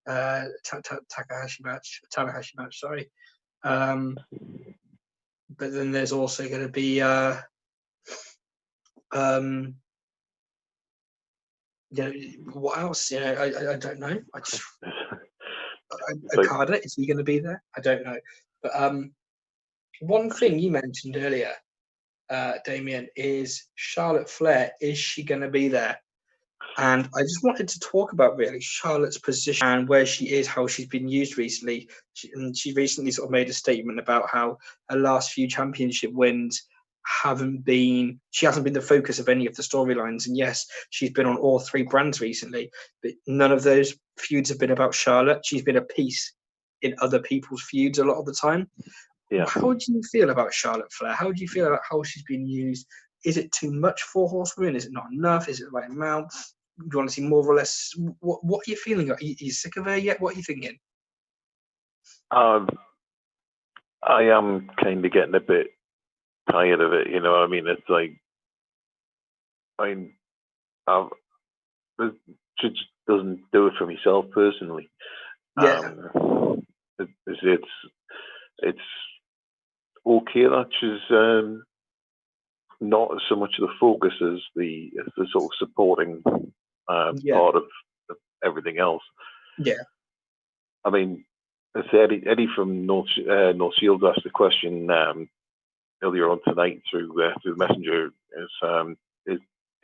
Tanahashi match. Sorry. But then there's also going to be what else? I don't know. I just Okada, is he going to be there? I don't know. But one thing you mentioned earlier, Damien, is Charlotte Flair. Is she going to be there? And I just wanted to talk about really Charlotte's position and where she is, how she's been used recently. She recently sort of made a statement about how her last few championship wins she hasn't been the focus of any of the storylines. And yes, she's been on all 3 brands recently, but none of those feuds have been about Charlotte. She's been a piece in other people's feuds a lot of the time. Yeah. How do you feel about Charlotte Flair? How do you feel about how she's been used? Is it too much for horsewomen? Is it not enough? Is it the right amount? Do you want to see more or less? What are you feeling? Are you sick of her yet? What are you thinking? I am kind of getting a bit tired of it. You know, I mean, it's like, I mean, she just doesn't do it for myself personally. Yeah. It's okay that she's not so much of the focus as the sort of supporting part of everything else. Yeah. I mean, as Eddie from North Shields asked the question earlier on tonight through the messenger.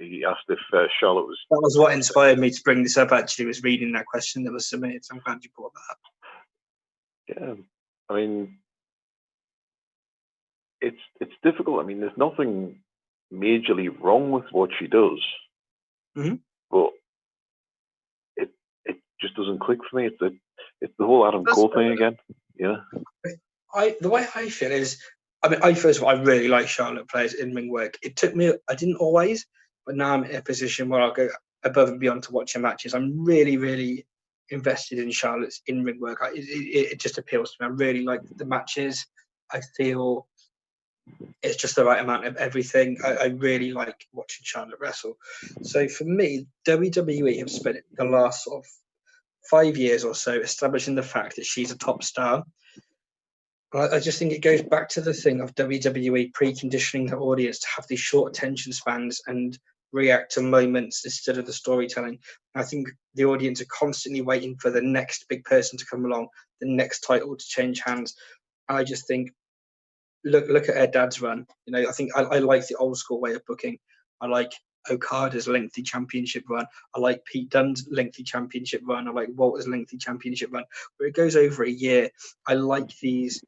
He asked if Charlotte was. That was what inspired me to bring this up. Actually, was reading that question that was submitted. So I'm glad you brought that up. Yeah, I mean, it's difficult. I mean, there's nothing majorly wrong with what she does, but it just doesn't click for me. It's the whole Adam Cole thing again. Yeah. The way I feel is, I mean, first of all, I really like Charlotte Flair's in-ring work. It took me, I didn't always, but now I'm in a position where I'll go above and beyond to watch her matches. I'm really, really invested in Charlotte's in-ring work. It just appeals to me. I really like the matches. I feel it's just the right amount of everything. I really like watching Charlotte wrestle. So for me, WWE have spent the last sort of 5 years or so establishing the fact that she's a top star. I just think it goes back to the thing of WWE preconditioning the audience to have these short attention spans and react to moments instead of the storytelling. I think the audience are constantly waiting for the next big person to come along, the next title to change hands. I just think, look at her dad's run. You know, I think I like the old school way of booking. I like Okada's lengthy championship run. I like Pete Dunne's lengthy championship run. I like Walter's lengthy championship run, where it goes over a year. I like these.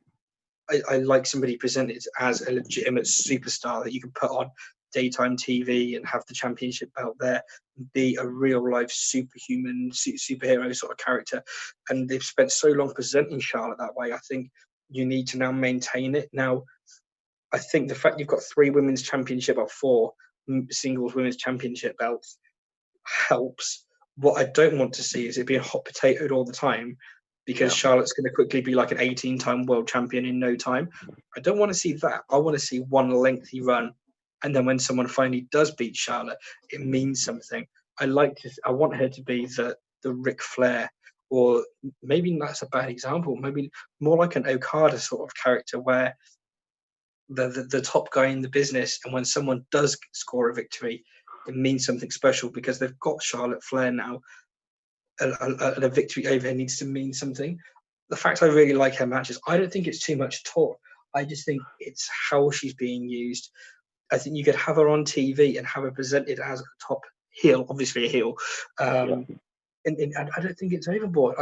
I like somebody presented as a legitimate superstar that you can put on daytime TV and have the championship belt there and be a real life superhuman superhero sort of character. And they've spent so long presenting Charlotte that way. I think you need to now maintain it. Now, I think the fact you've got 3 women's championship or 4 singles women's championship belts helps. What I don't want to see is it being hot potatoed all the time, because Charlotte's going to quickly be like an 18-time world champion in no time. I don't want to see that. I want to see one lengthy run, and then when someone finally does beat Charlotte, it means something. I want her to be the Ric Flair, or maybe that's a bad example. Maybe more like an Okada sort of character, where the top guy in the business, and when someone does score a victory, it means something special because they've got Charlotte Flair now. A victory over her needs to mean something. The fact I really like her matches, I don't think it's too much at all. I just think it's how she's being used. I think you could have her on TV and have her presented as a top heel, obviously a heel. And I don't think it's overboard.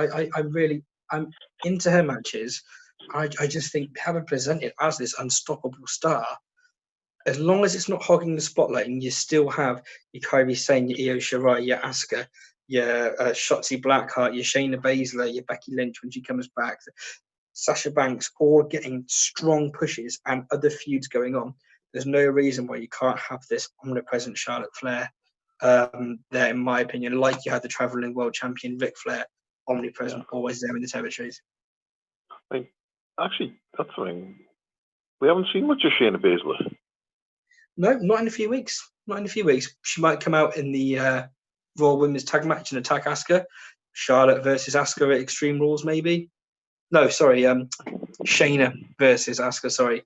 I'm into her matches. I just think have her presented as this unstoppable star. As long as it's not hogging the spotlight, and you still have your Kairi Sane, your Io Shirai, your Asuka, your Shotzi Blackheart, your Shayna Baszler, your Becky Lynch when she comes back, Sasha Banks, all getting strong pushes and other feuds going on. There's no reason why you can't have this omnipresent Charlotte Flair there, in my opinion, like you had the traveling world champion Ric Flair, omnipresent, always there in the territories. Actually, that's something we haven't seen much of Shayna Baszler. No, not in a few weeks. Not in a few weeks. She might come out in the Raw Women's Tag Match and attack Asuka. Charlotte versus Asuka at Extreme Rules, maybe. No, sorry. Shayna versus Asuka. Sorry.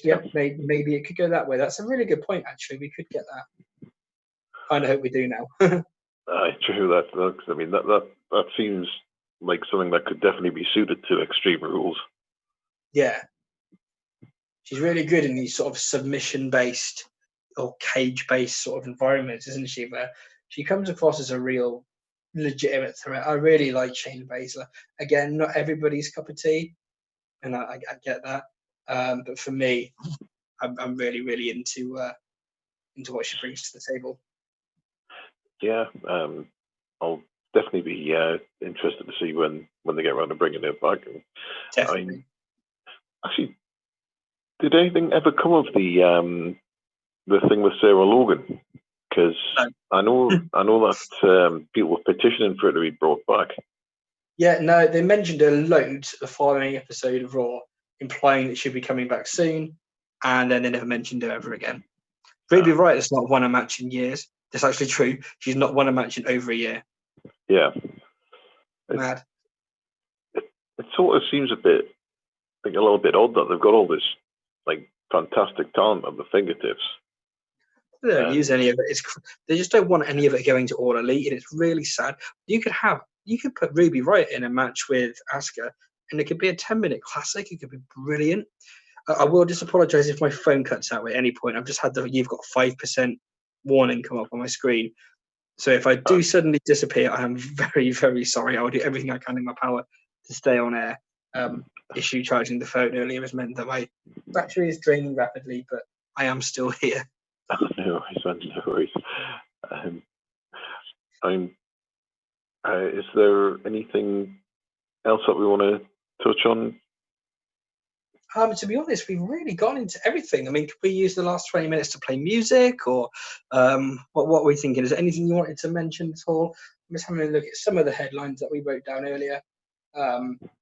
Yeah, maybe it could go that way. That's a really good point. Actually, we could get that. I hope we do now. True. That I mean, that seems like something that could definitely be suited to Extreme Rules. Yeah. She's really good in these sort of submission-based or cage-based sort of environments, isn't she? Where she comes across as a real legitimate threat. I really like Shayna Baszler. Again, not everybody's cup of tea, and I get that. But for me, I'm really, really into what she brings to the table. Yeah, I'll definitely be interested to see when they get around to bringing it back. Definitely. Actually, did anything ever come of the thing with Sarah Logan? Because no. I know that people were petitioning for it to be brought back. Yeah, no, they mentioned a load the following episode of Raw, implying it should be coming back soon. and then they never mentioned her ever again. Ruby Wright has not won a match in years. That's actually true. She's not won a match in over a year. Yeah. Mad. It sort of seems a little bit odd that they've got all this like fantastic talent at the fingertips. They don't use any of it. They just don't want any of it going to All Elite, and it's really sad. You could put Ruby Wright in a match with Asuka, and it could be a 10-minute classic. It could be brilliant. I will just apologise if my phone cuts out at any point. I've just had you've got 5% warning come up on my screen. So if I do suddenly disappear, I am very, very sorry. I will do everything I can in my power to stay on air. Issue charging the phone earlier has meant that my battery is draining rapidly, but I am still here. No worries. Is there anything else that we want to touch on? To be honest, we've really gone into everything. I mean, could we use the last 20 minutes to play music, or what are we thinking? Is there anything you wanted to mention at all? I'm just having a look at some of the headlines that we wrote down earlier.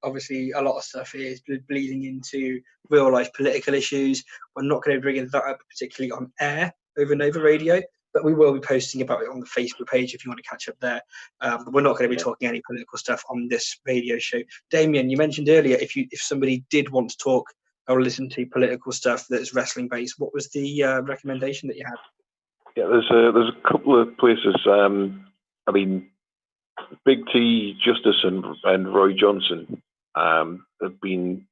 Obviously, a lot of stuff is bleeding into real-life political issues. We're not going to bring that up particularly on air over Nova Radio, but we will be posting about it on the Facebook page if you want to catch up there. But we're not going to be talking any political stuff on this radio show. Damien, you mentioned earlier if somebody did want to talk or listen to political stuff that's wrestling based, what was the recommendation that you had? Yeah, there's a couple of places. I mean, Big T, Justice, and Roy Johnson have been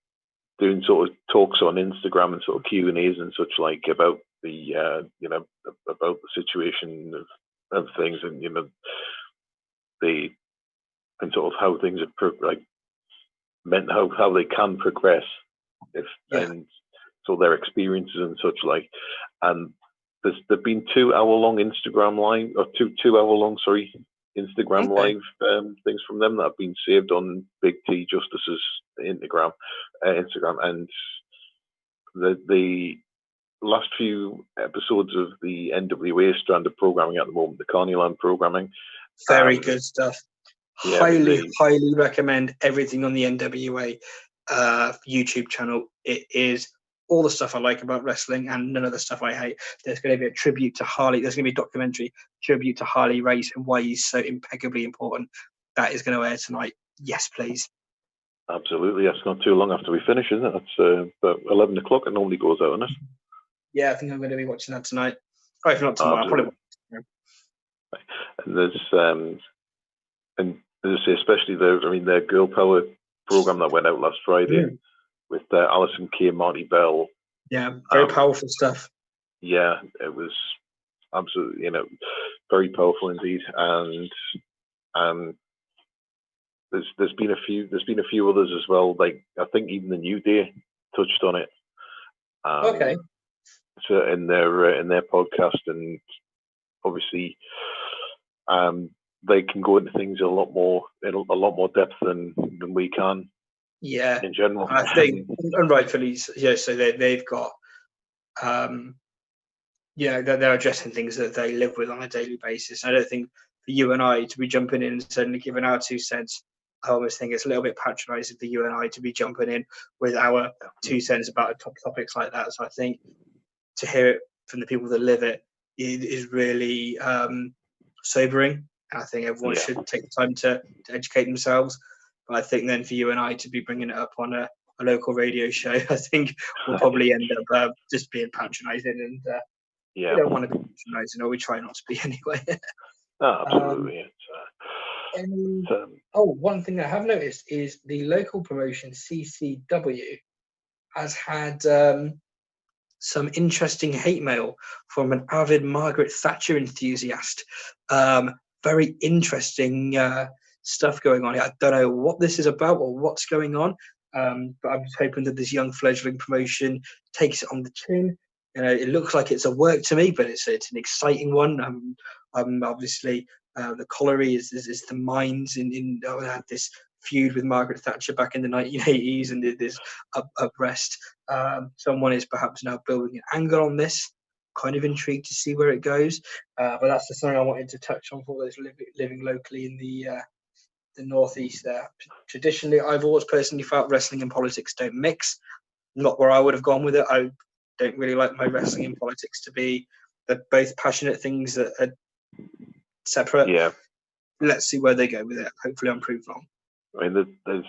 doing sort of talks on Instagram and sort of Q&As and such like about the about the situation of things, and and sort of how things have meant how they can progress and so their experiences and such like. And there've been 2 hour long Instagram live, or two hour long Instagram live things from them that have been saved on Big T Justice's Instagram, and the last few episodes of the NWA stranded programming at the moment, the Carneyland programming. Very good stuff. Highly recommend everything on the NWA YouTube channel. It is all the stuff I like about wrestling and none of the stuff I hate. There's going to be a tribute to Harley. There's going to be a documentary tribute to Harley Race and why he's so impeccably important. That is going to air tonight. Yes, please. Absolutely. That's not too long after we finish, isn't it? That's about 11 o'clock. It normally goes out, isn't it? Yeah, I think I'm going to be watching that tonight. Or if not tomorrow, I'll probably watch it tomorrow. And there's and as I say, especially their Girl Power program that went out last Friday with Alison Kay, Marty Bell. Yeah, very powerful stuff. Yeah, it was absolutely, very powerful indeed. And there's been a few others as well. Like I think even the New Day touched on it. Okay. So in their podcast, and obviously, they can go into things in a lot more depth than we can. Yeah, in general, I think, and rightfully, yeah. So they've got, they're addressing things that they live with on a daily basis. I don't think for you and I to be jumping in and suddenly giving our 2 cents. I almost think it's a little bit patronising for you and I to be jumping in with our 2 cents about topics like that. So I think to hear it from the people that live it is really sobering. I think everyone should take the time to educate themselves. But I think then for you and I to be bringing it up on a local radio show, I think we'll probably end up just being patronising, and we don't want to be patronising, or we try not to be anyway. Absolutely. One thing I have noticed is the local promotion CCW has had some interesting hate mail from an avid Margaret Thatcher enthusiast. Very interesting stuff going on here. I don't know what this is about or what's going on, but I'm just hoping that this young fledgling promotion takes it on the chin. It looks like it's a work to me, but it's an exciting one. Obviously, the colliery is the mines in had this feud with Margaret Thatcher back in the 1980s, and did this up-rest. Someone is perhaps now building an angle on this. Kind of intrigued to see where it goes, but that's the something I wanted to touch on for those living locally in the northeast. There, traditionally, I've always personally felt wrestling and politics don't mix. Not where I would have gone with it. don't really like my wrestling and politics to be. They're both passionate things that are separate. Yeah. Let's see where they go with it. Hopefully, I'm proved wrong. I mean, there's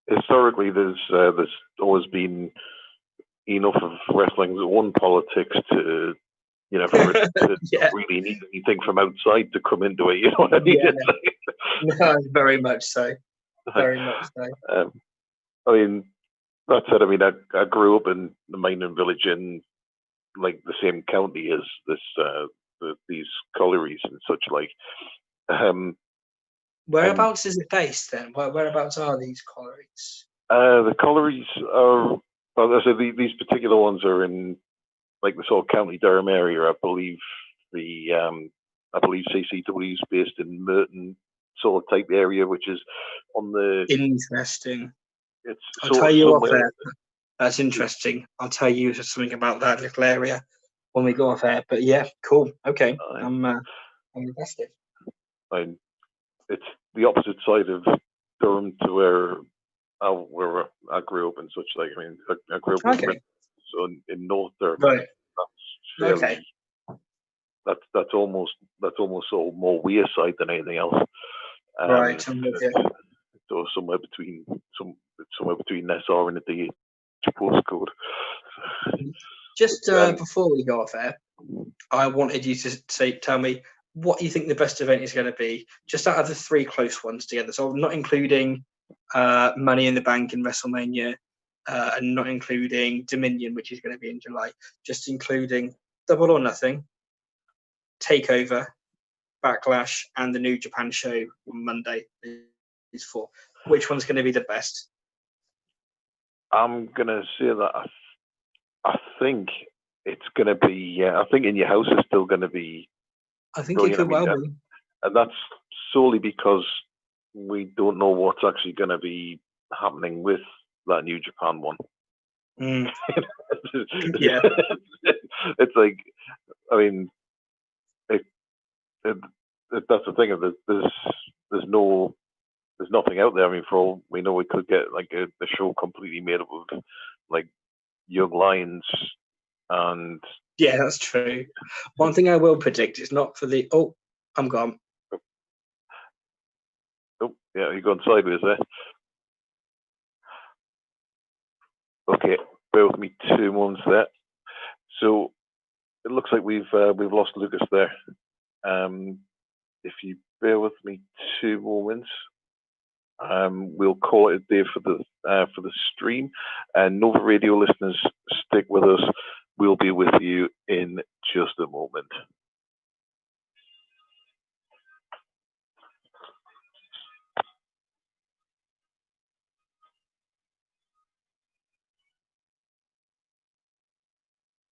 historically there's always been enough of wrestling's own politics to, you know, for it to not really need anything from outside to come into it. You know what I mean? No, very much so. Very much so. I mean, that said, I mean, I grew up in the mining village in like the same county as these collieries and such like. Whereabouts is it based then? Whereabouts are these collieries? The collieries are, well, so these particular ones are in like the sort of County Durham area. I believe CCW is based in Merton sort of type area, which is on the. Interesting. It's I'll tell you off air. That's interesting. I'll tell you something about that little area when we go off air. But yeah, cool. Okay, I'm invested. It's the opposite side of Durham to where I grew up and such. Like, I mean, I grew up in North Durham. Right. That's fairly, that's almost sort of more weir side than anything else. Right. So somewhere between SR and the DH postcode. Just before we go off air, I wanted you to tell me what you think the best event is going to be, just out of the three close ones together. So I'm not including Money in the Bank in WrestleMania, and not including Dominion, which is going to be in July. Just including Double or Nothing, Takeover, Backlash, and the New Japan show on Monday. These four. Which one's going to be the best? I'm going to say that I think it's going to be. I think In Your House is still going to be. I think it could well be. And that's solely because we don't know what's actually going to be happening with that New Japan one. Yeah. It's like, I mean, that's the thing of there's nothing out there. I mean, for all we know, we could get like a show completely made up of like young lions and. Yeah, that's true. One thing I will predict is not for the. Oh, I'm gone. Oh, yeah, you're going sideways there. Okay, bear with me 2 moments there. So it looks like we've lost Lucas there. If you bear with me 2 moments, we'll call it a day for the stream. And Nova Radio listeners, stick with us. We'll be with you in just a moment.